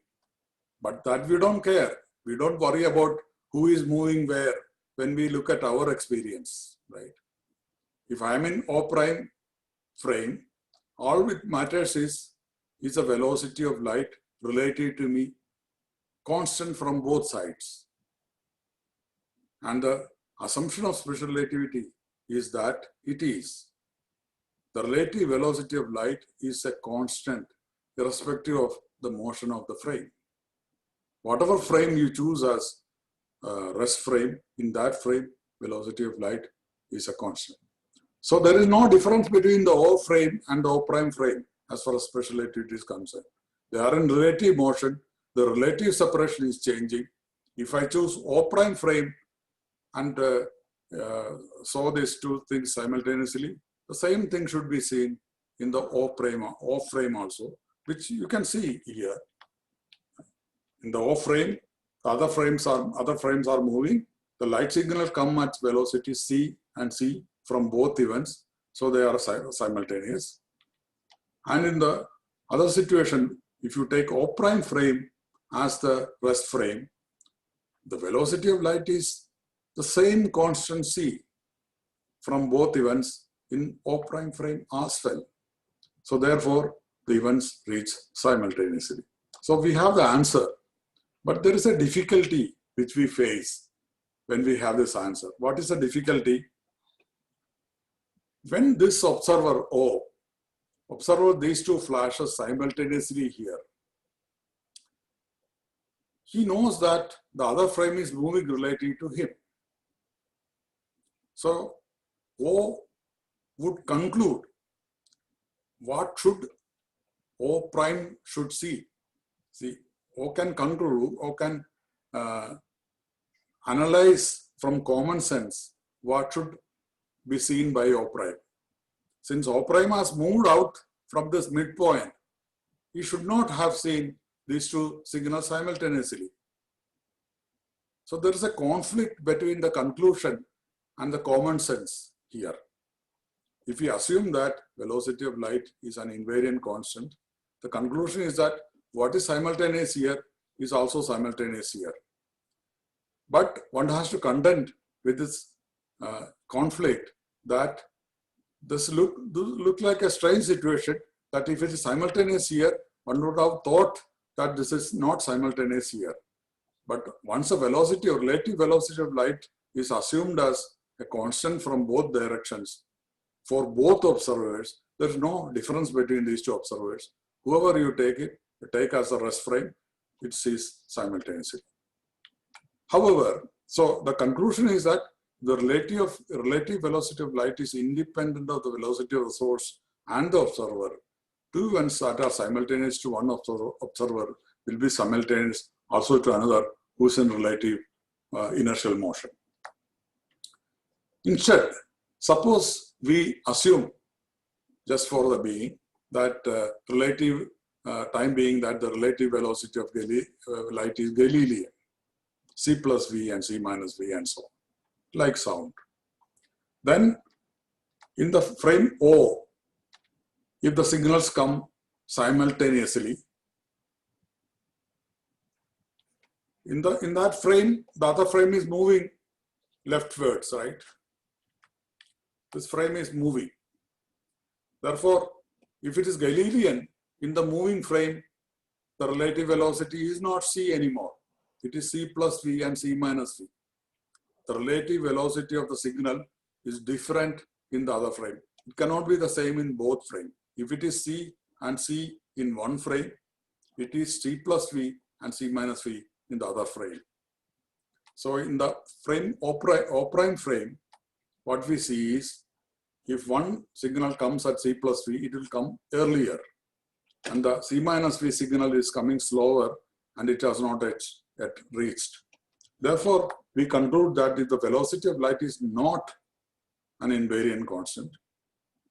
[SPEAKER 1] But that we don't care. We don't worry about who is moving where when we look at our experience, right? If I'm in O prime frame, all it matters is the velocity of light relative to me, constant from both sides. And the assumption of special relativity is that it is. The relative velocity of light is a constant irrespective of the motion of the frame. Whatever frame you choose as rest frame, in that frame, velocity of light is a constant. So there is no difference between the O frame and the O prime frame as far as special relativity is concerned. They are in relative motion. The relative separation is changing. If I choose O prime frame and saw these two things simultaneously, the same thing should be seen in the O frame also, which you can see here. In the O frame, the other frames are moving. The light signals come at velocity c and c from both events, so they are simultaneous. And in the other situation, if you take O prime frame as the rest frame, the velocity of light is the same constant c from both events in O prime frame as well. So therefore, the events reach simultaneously. So we have the answer, but there is a difficulty which we face when we have this answer. What is the difficulty? When this observer O, observe these two flashes simultaneously here, he knows that the other frame is moving relative to him. So O would conclude what should O prime should see. See, O can conclude, O can analyze from common sense what should be seen by O prime. Since O prime has moved out from this midpoint, he should not have seen these two signals simultaneously. So there is a conflict between the conclusion and the common sense here. If we assume that velocity of light is an invariant constant, the conclusion is that what is simultaneous here is also simultaneous here. But one has to contend with this conflict that this look like a strange situation, that if it is simultaneous here, one would have thought that this is not simultaneous here. But once a velocity or relative velocity of light is assumed as a constant from both directions, for both observers, there is no difference between these two observers. Whoever you take as a rest frame, it sees simultaneously. However, so the conclusion is that the relative velocity of light is independent of the velocity of the source and the observer. Two events that are simultaneous to one observer will be simultaneous also to another who is in relative inertial motion. Instead, suppose we assume, just for the being, that relative time being that the relative velocity of light is Galilean, c plus v and c minus v and so on, like sound. Then in the frame O, if the signals come simultaneously, in that frame, the other frame is moving leftwards, right? This frame is moving. Therefore, if it is Galilean, in the moving frame, the relative velocity is not c anymore. It is c plus v and c minus v. The relative velocity of the signal is different in the other frame. It cannot be the same in both frames. If it is c and c in one frame, it is c plus v and c minus v in the other frame. So in the frame O prime frame, what we see is, if one signal comes at c plus v, it will come earlier. And the c minus v signal is coming slower and it has not yet reached. Therefore, we conclude that if the velocity of light is not an invariant constant,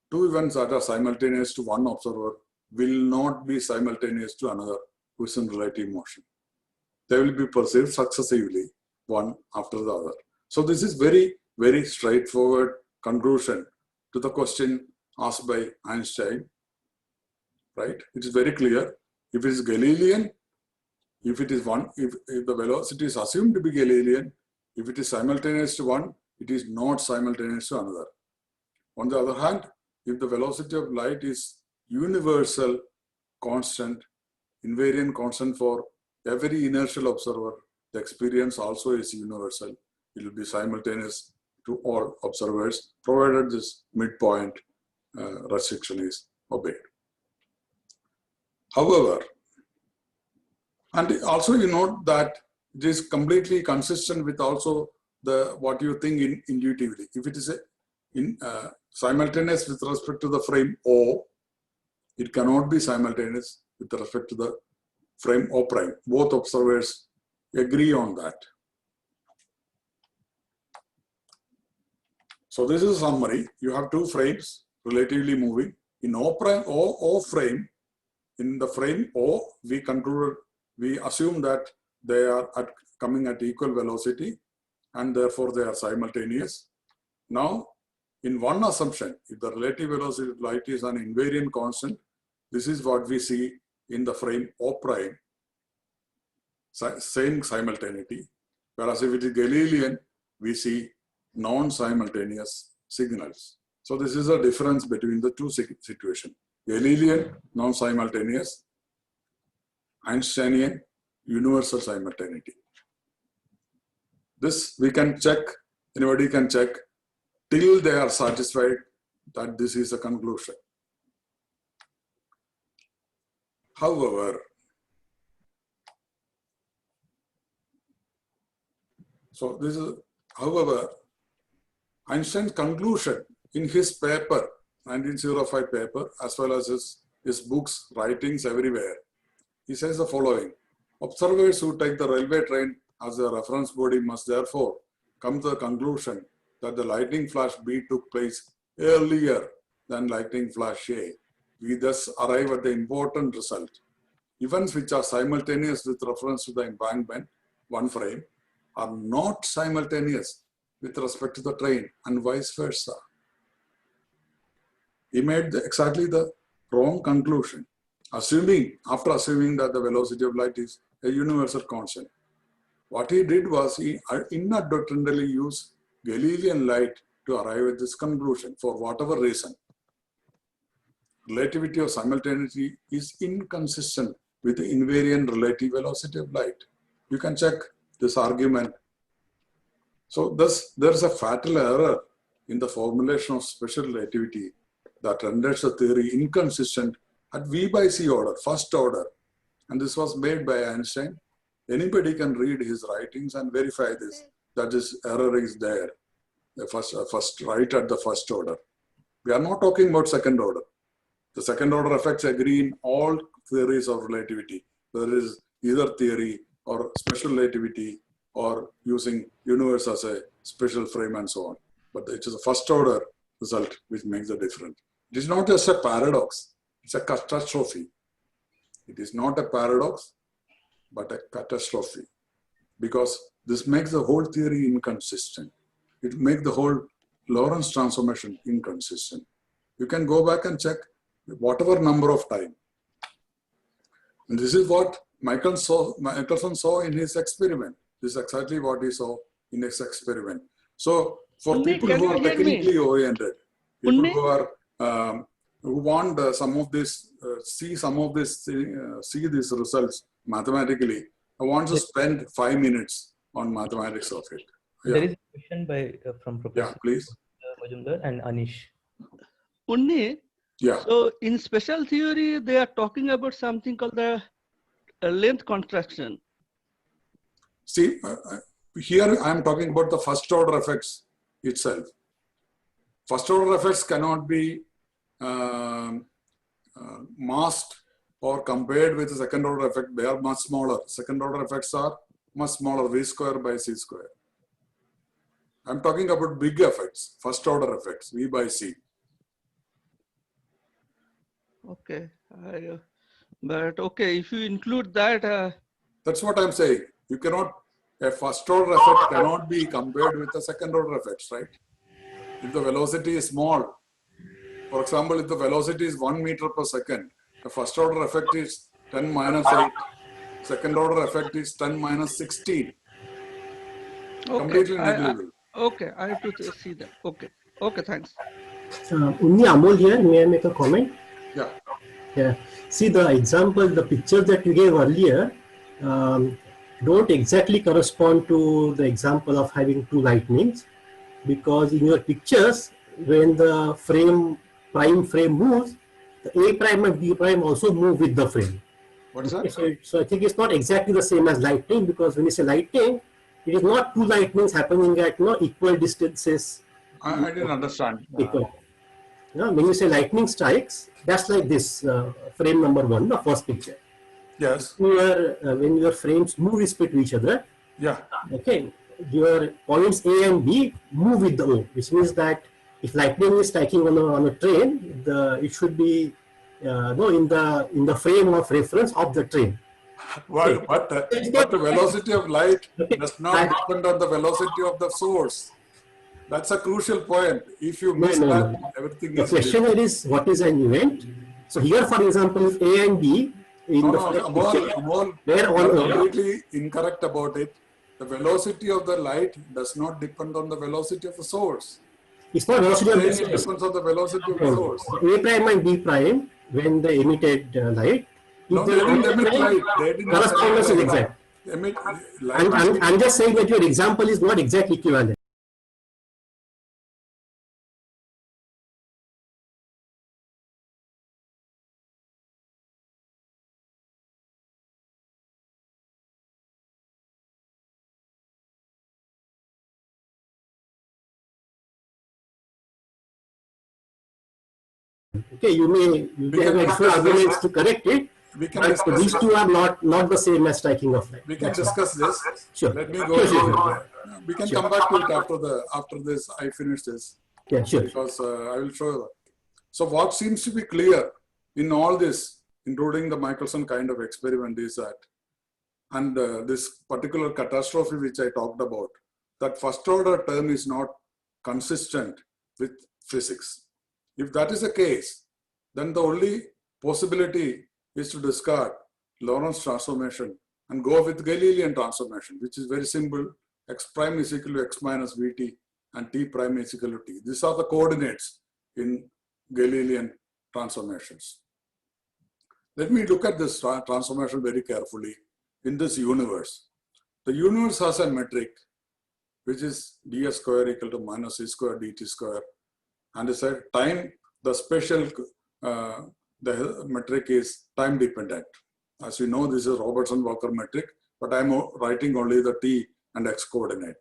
[SPEAKER 1] two events that are simultaneous to one observer will not be simultaneous to another who is in relative motion. They will be perceived successively, one after the other. So this is very, very straightforward conclusion to the question asked by Einstein, right? It is very clear. If it is Galilean, if the velocity is assumed to be Galilean, if it is simultaneous to one, it is not simultaneous to another. On the other hand, if the velocity of light is universal constant, invariant constant for every inertial observer, the experience also is universal. It will be simultaneous to all observers, provided this midpoint restriction is obeyed. However, and also you note that it is completely consistent with also what you think intuitively. If it is simultaneous with respect to the frame O, it cannot be simultaneous with respect to the frame O prime. Both observers agree on that. So this is a summary. You have two frames relatively moving. In O frame, in the frame O, we assume that they are coming at equal velocity and therefore they are simultaneous. Now, in one assumption, if the relative velocity of light is an invariant constant, this is what we see in the frame O prime, same simultaneity. Whereas if it is Galilean, we see non-simultaneous signals. So this is a difference between the two situations. Galilean, non-simultaneous, Einsteinian, universal simultaneity. This we can check, anybody can check till they are satisfied that this is a conclusion. However, Einstein's conclusion in his paper 1905 paper, as well as his books, writings everywhere. He says the following: observers who take the railway train as a reference body must therefore come to the conclusion that the lightning flash B took place earlier than lightning flash A. We thus arrive at the important result. Events which are simultaneous with reference to the embankment, one frame, are not simultaneous with respect to the train, and vice versa. He made exactly the wrong conclusion, after assuming that the velocity of light is a universal constant. What he did was he inadvertently used Galilean light to arrive at this conclusion for whatever reason. Relativity of simultaneity is inconsistent with the invariant relative velocity of light. You can check this argument. So thus, there's a fatal error in the formulation of special relativity that renders the theory inconsistent at V by C order, first order. And this was made by Einstein. Anybody can read his writings and verify this, that this error is there, the first right at the first order. We are not talking about second order. The second order effects agree in all theories of relativity, whether it is either theory or special relativity or using universe as a special frame and so on. But it is a first order result which makes the difference. It is not just a paradox, it's a catastrophe. It is not a paradox, but a catastrophe, because this makes the whole theory inconsistent. It makes the whole Lorentz transformation inconsistent. You can go back and check whatever number of time. And this is what Michelson saw in his experiment. This is exactly what he saw in his experiment. So for people who are technically oriented, people who are who want some of this, see these results mathematically, I want to spend 5 minutes on mathematics of it. Yeah.
[SPEAKER 4] There is a question from Professor
[SPEAKER 1] please.
[SPEAKER 4] Majumdar and Anish.
[SPEAKER 5] Unni,
[SPEAKER 1] Yeah.
[SPEAKER 5] so in special theory, they are talking about something called the length contraction.
[SPEAKER 1] See, here I am talking about the first order effects itself. First order effects cannot be masked or compared with the second order effect. They are much smaller. Second order effects are much smaller, V square by C square. I'm talking about big effects, first order effects, V by C.
[SPEAKER 5] Okay, but okay, if you include that.
[SPEAKER 1] That's what I'm saying. You cannot, a first order effect cannot be compared with the second order effects, right? If the velocity is small, for example, if the velocity is 1 meter per second, the first order effect is 10 minus 8, second order effect is 10 minus 16.
[SPEAKER 5] Okay,
[SPEAKER 1] Completely negligible.
[SPEAKER 5] Okay, I have to see that. Okay, okay, thanks.
[SPEAKER 6] Unni, Amol here, may I make a comment?
[SPEAKER 1] Yeah.
[SPEAKER 6] Yeah. See, the example, the pictures that you gave earlier don't exactly correspond to the example of having two lightnings, because in your pictures, when the prime frame moves, the A prime and B prime also move with the frame.
[SPEAKER 1] What is that?
[SPEAKER 6] So I think it's not exactly the same as lightning, because when you say lightning, it is not two lightnings happening at equal distances.
[SPEAKER 1] I didn't understand.
[SPEAKER 6] Equal. When you say lightning strikes, that's like this frame number 1, the first picture.
[SPEAKER 1] Yes.
[SPEAKER 6] When your frames move respect to each other,
[SPEAKER 1] Yeah.
[SPEAKER 6] okay, your points A and B move with the O, which means that if lightning is striking on a train, it should be in the frame of reference of the train.
[SPEAKER 1] Well, but the velocity of light does not depend on the velocity of the source. That's a crucial point. If you miss that, everything
[SPEAKER 6] the
[SPEAKER 1] is.
[SPEAKER 6] The question here is, what is an event? So here, for example, if A and B in
[SPEAKER 1] Amol, you are completely incorrect about it. The velocity of the light does not depend on the velocity of the source.
[SPEAKER 6] It's not velocity of the
[SPEAKER 1] source. It depends on the velocity of the source.
[SPEAKER 6] A prime and B prime, when they emitted light,
[SPEAKER 1] no, they didn't emit light. They didn't
[SPEAKER 6] correspondence is exact. I'm just saying that your example is not exactly equivalent. Okay, you may have extra arguments to correct it, but these two are not the same as striking of light.
[SPEAKER 1] We can discuss this.
[SPEAKER 6] Sure.
[SPEAKER 1] Let me go.
[SPEAKER 6] Sure.
[SPEAKER 1] We can come back to it after this. I finish this.
[SPEAKER 6] Yeah, sure.
[SPEAKER 1] Because I will show you. So what seems to be clear in all this, including the Michelson kind of experiment, is that, and this particular catastrophe which I talked about, that first order term is not consistent with physics. If that is the case, then the only possibility is to discard Lorentz transformation and go with Galilean transformation, which is very simple. X prime is equal to x minus vt and t prime is equal to t. These are the coordinates in Galilean transformations. Let me look at this transformation very carefully in this universe. The universe has a metric which is ds square equal to minus c square dt square, and it's a time, the special the metric is time dependent. As you know, this is Robertson-Walker metric, but I'm writing only the t and x coordinate.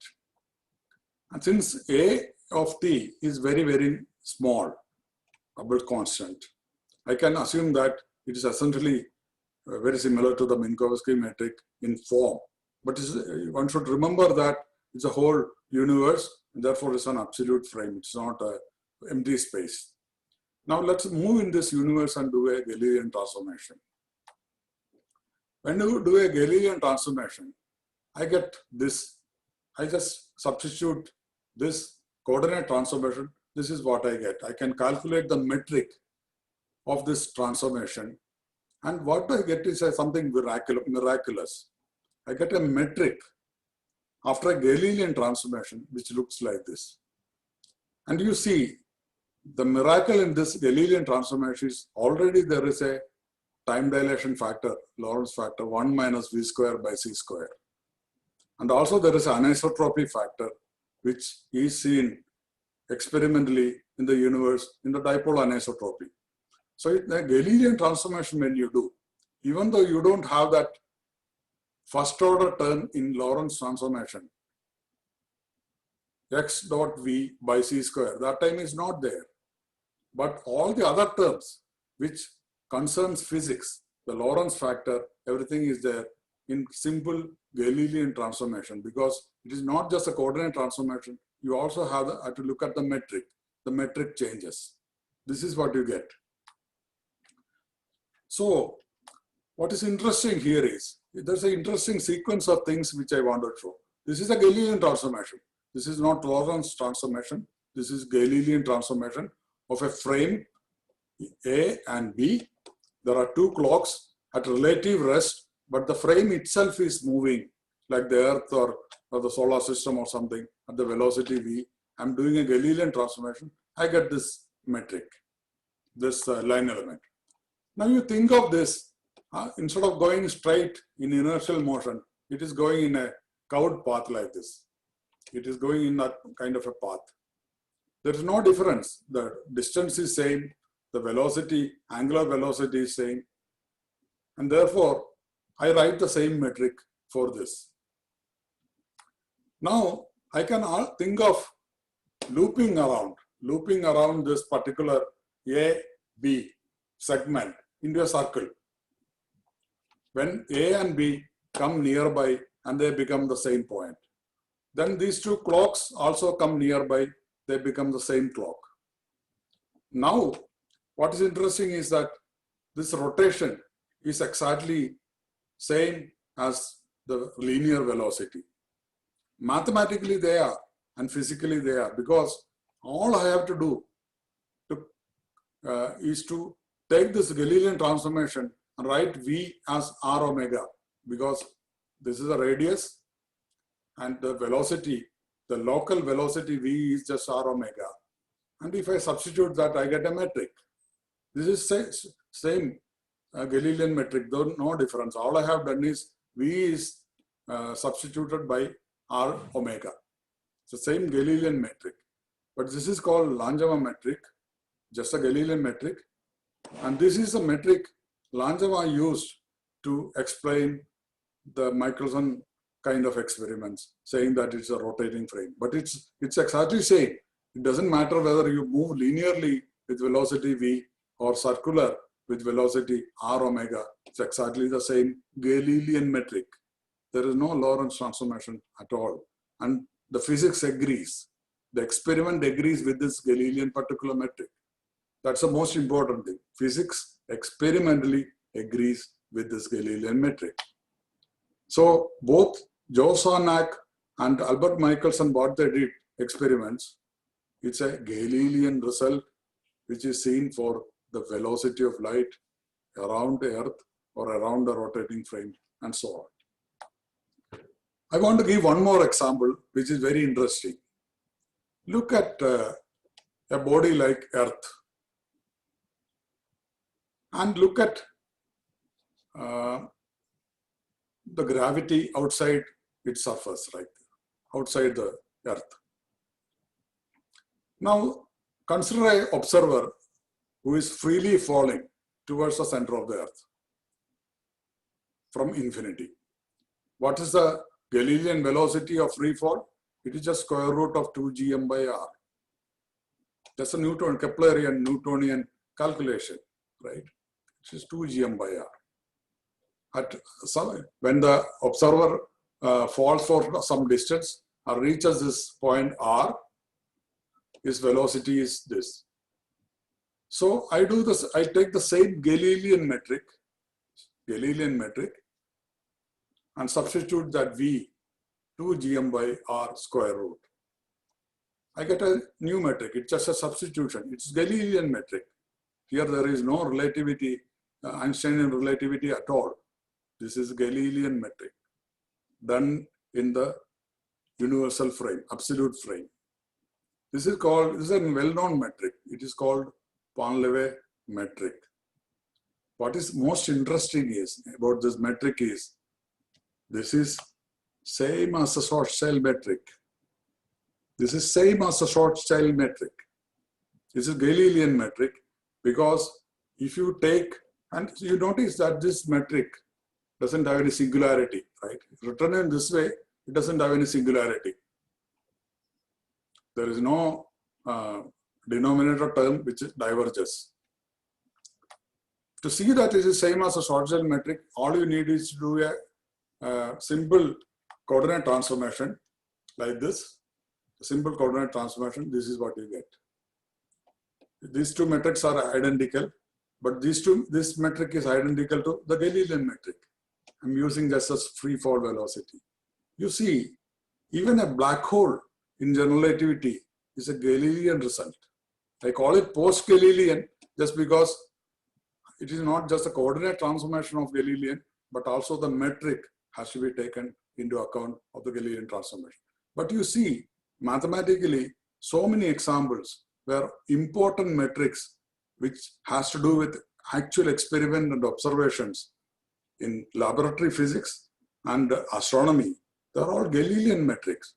[SPEAKER 1] And since a of t is very, very small, Hubble constant, I can assume that it is essentially very similar to the Minkowski metric in form. But one should remember that it's a whole universe, and therefore it's an absolute frame. It's not an empty space. Now let's move in this universe and do a Galilean transformation. When you do a Galilean transformation, I get this. I just substitute this coordinate transformation. This is what I get. I can calculate the metric of this transformation. And what I get is something miraculous. I get a metric after a Galilean transformation, which looks like this. And you see, the miracle in this Galilean transformation is already there is a time dilation factor, Lorentz factor, 1 minus v square by c square. And also there is an anisotropy factor, which is seen experimentally in the universe in the dipole anisotropy. So the Galilean transformation, when you do, even though you don't have that first order term in Lorentz transformation, x dot v by c square, that time is not there. But all the other terms which concerns physics, the Lorentz factor, everything is there in simple Galilean transformation, because it is not just a coordinate transformation. You also have to look at the metric. The metric changes. This is what you get. So what is interesting here is, there's an interesting sequence of things which I want to show. This is a Galilean transformation. This is not Lorentz transformation. This is Galilean transformation of a frame A and B. There are two clocks at relative rest, but the frame itself is moving like the Earth or the solar system or something at the velocity v. I'm doing a Galilean transformation. I get this metric, this line element. Now you think of this, instead of going straight in inertial motion, it is going in a curved path like this. It is going in that kind of a path. There is no difference. The distance is same, the velocity, angular velocity is same, and therefore I write the same metric for this. Now I can think of looping around this particular A, B segment into a circle. When A and B come nearby and they become the same point, then these two clocks also come nearby, they become the same clock. Now, what is interesting is that this rotation is exactly same as the linear velocity. Mathematically they are, and physically they are, because all I have to do is to take this Galilean transformation and write V as r omega, because this is a radius and the velocity, the local velocity V is just r omega. And if I substitute that, I get a metric. This is same Galilean metric, though no difference. All I have done is V is substituted by r omega. It's the same Galilean metric. But this is called Langevin metric, just a Galilean metric. And this is a metric Langevin used to explain the Michelson kind of experiments, saying that it's a rotating frame. But it's exactly same. It doesn't matter whether you move linearly with velocity v or circular with velocity r omega, it's exactly the same Galilean metric. There is no Lorentz transformation at all. And the physics agrees. The experiment agrees with this Galilean particular metric. That's the most important thing. Physics experimentally agrees with this Galilean metric. So both Joe Sarnak and Albert Michelson, what they did experiments, it's a Galilean result which is seen for the velocity of light around the Earth or around the rotating frame and so on. I want to give one more example which is very interesting. Look at a body like Earth and look at the gravity outside its surface, right? Outside the Earth. Now, consider an observer who is freely falling towards the center of the Earth from infinity. What is the Galilean velocity of free fall? It is just square root of 2 gm by r. That's a Keplerian Newtonian calculation, right? It is 2 gm by r. When the observer falls for some distance or reaches this point r, his velocity is this. So I do this, I take the same Galilean metric, and substitute that v, 2 gm by r square root. I get a new metric. It's just a substitution. It's Galilean metric. Here there is no relativity, Einsteinian relativity at all. This is Galilean metric done in the universal frame, absolute frame. This is a well-known metric. It is called Ponleve metric. What is most interesting is about this metric is this is same as the Schwarzschild metric. This is same as the Schwarzschild metric. This is Galilean metric because if you take, and you notice that this metric doesn't have any singularity, right? Written in this way, it doesn't have any singularity. There is no denominator term which diverges. To see that it is the same as a Schwarzschild metric, all you need is to do a simple coordinate transformation like this. A simple coordinate transformation, this is what you get. These two metrics are identical, but this metric is identical to the Galilean metric. I'm using just as free fall velocity. You see, even a black hole in general relativity is a Galilean result. I call it post-Galilean just because it is not just a coordinate transformation of Galilean, but also the metric has to be taken into account of the Galilean transformation. But you see, mathematically, so many examples where important metrics which has to do with actual experiment and observations in laboratory physics and astronomy, they're all Galilean metrics.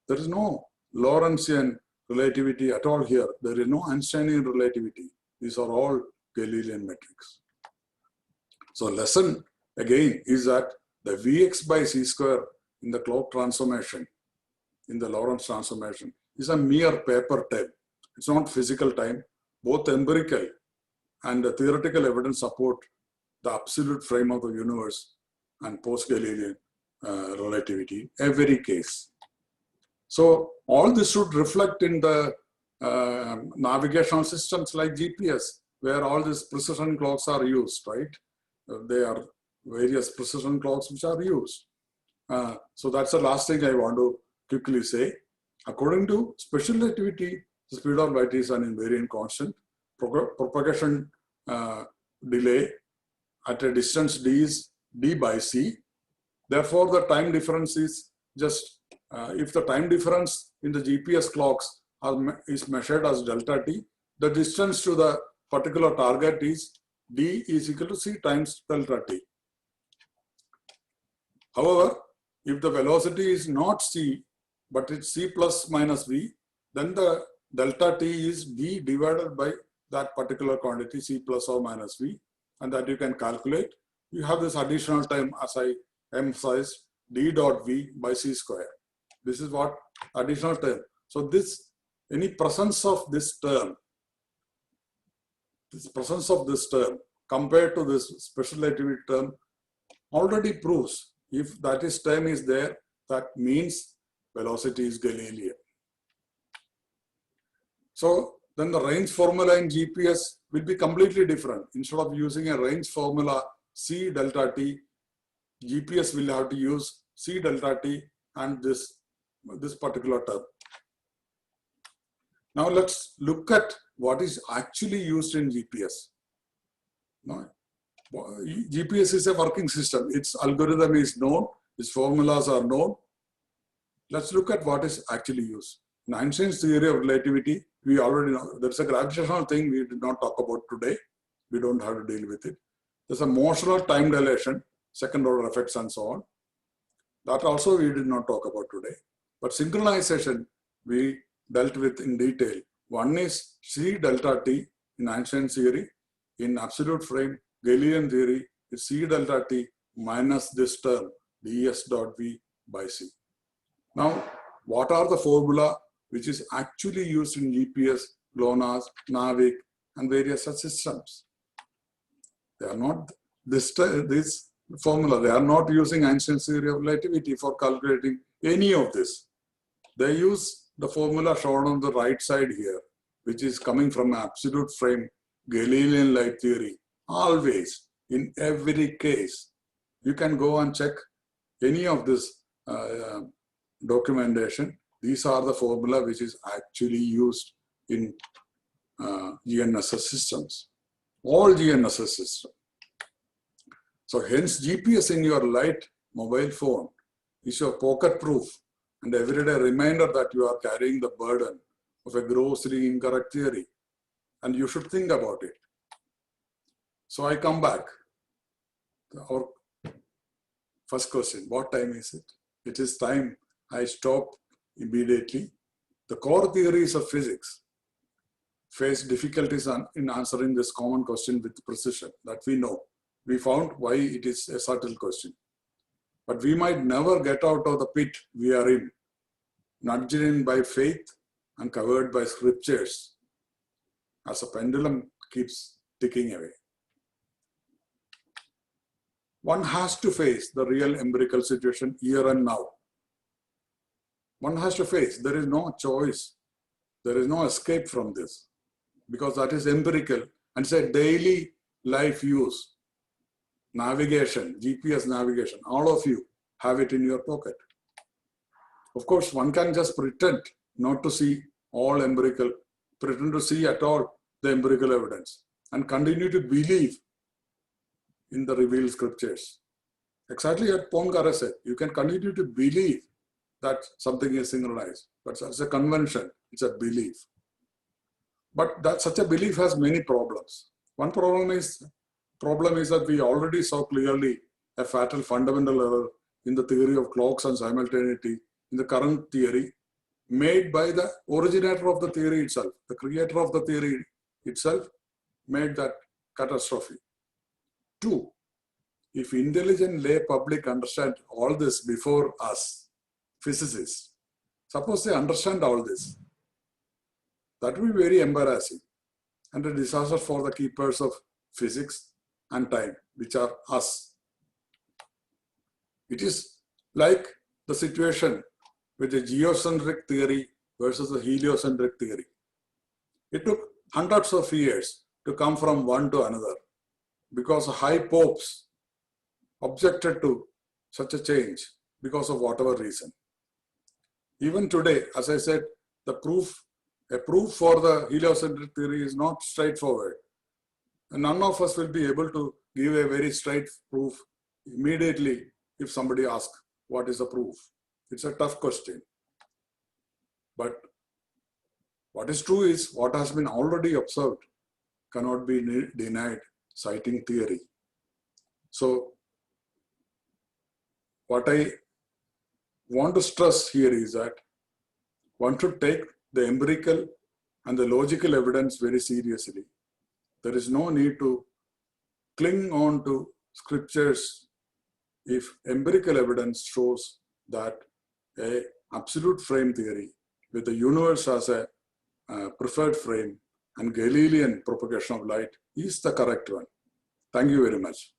[SPEAKER 1] There is no Lorentzian relativity at all here. There is no Einsteinian relativity. These are all Galilean metrics. So lesson again is that the Vx by c square in the clock transformation, in the Lorentz transformation, is a mere paper time. It's not physical time. Both empirical and the theoretical evidence support the absolute frame of the universe and post-Galilean relativity, every case. So all this should reflect in the navigational systems like GPS, where all these precision clocks are used, right? There are various precision clocks which are used. So that's the last thing I want to quickly say. According to special relativity, the speed of light is an invariant constant. Propagation delay at a distance d is d by c. Therefore, the time difference is just, if the time difference in the GPS clocks is measured as delta t, the distance to the particular target is d is equal to c times delta t. However, if the velocity is not c, but it's c plus minus v, then the delta t is d divided by that particular quantity c plus or minus v, and that you can calculate. You have this additional term, as I emphasized, d dot v by c square. This is what additional term. So this, any presence of this term, this presence of this term compared to this special relativity term already proves if that is term is there, that means velocity is Galilean. So then the range formula in GPS will be completely different. Instead of using a range formula C delta T, GPS will have to use C delta T and this particular term. Now let's look at what is actually used in GPS. No, GPS is a working system. Its algorithm is known, its formulas are known. Let's look at what is actually used. In Einstein's theory of relativity, we already know there's a gravitational thing we did not talk about today. We don't have to deal with it. There's a motional time dilation, second order effects and so on. That also we did not talk about today. But synchronization, we dealt with in detail. One is C delta T in Einstein's theory. In absolute frame, Galilean theory is C delta T minus this term, ds dot V by C. Now, what are the formula which is actually used in GPS, GLONASS, NAVIC, and various such systems? They are not this formula. They are not using Einstein's theory of relativity for calculating any of this. They use the formula shown on the right side here, which is coming from absolute frame Galilean light theory. Always, in every case, you can go and check any of this documentation. These are the formula which is actually used in GNSS systems, all GNSS systems. So hence GPS in your light mobile phone is your pocket proof and everyday reminder that you are carrying the burden of a grossly incorrect theory, and you should think about it. So I come back to our first question. What time is it? It is time I stop immediately. The core theories of physics face difficulties in answering this common question with precision that we know. We found why it is a subtle question. But we might never get out of the pit we are in, nudged in by faith and covered by scriptures, as a pendulum keeps ticking away. One has to face the real empirical situation here and now. One has to face, there is no choice. There is no escape from this, because that is empirical and it's a daily life use. Navigation, GPS navigation, all of you have it in your pocket. Of course, one can just pretend not to see all empirical, pretend to see at all the empirical evidence and continue to believe in the revealed scriptures. Exactly as Poincaré said, you can continue to believe that something is synchronized, but as a convention, it's a belief. But that such a belief has many problems. One problem is that we already saw clearly a fatal fundamental error in the theory of clocks and simultaneity in the current theory, made by the originator of the theory itself. The creator of the theory itself made that catastrophe. Two, if intelligent lay public understand all this before us, physicists, suppose they understand all this, that will be very embarrassing and a disaster for the keepers of physics and time, which are us. It is like the situation with the geocentric theory versus the heliocentric theory. It took hundreds of years to come from one to another because high popes objected to such a change because of whatever reason. Even today, as I said, a proof for the heliocentric theory is not straightforward. And none of us will be able to give a very straight proof immediately if somebody asks, what is the proof? It's a tough question. But what is true is what has been already observed cannot be denied citing theory. So what I want to stress here is that one should take the empirical and the logical evidence very seriously. There is no need to cling on to scriptures if empirical evidence shows that an absolute frame theory with the universe as a preferred frame and Galilean propagation of light is the correct one. Thank you very much.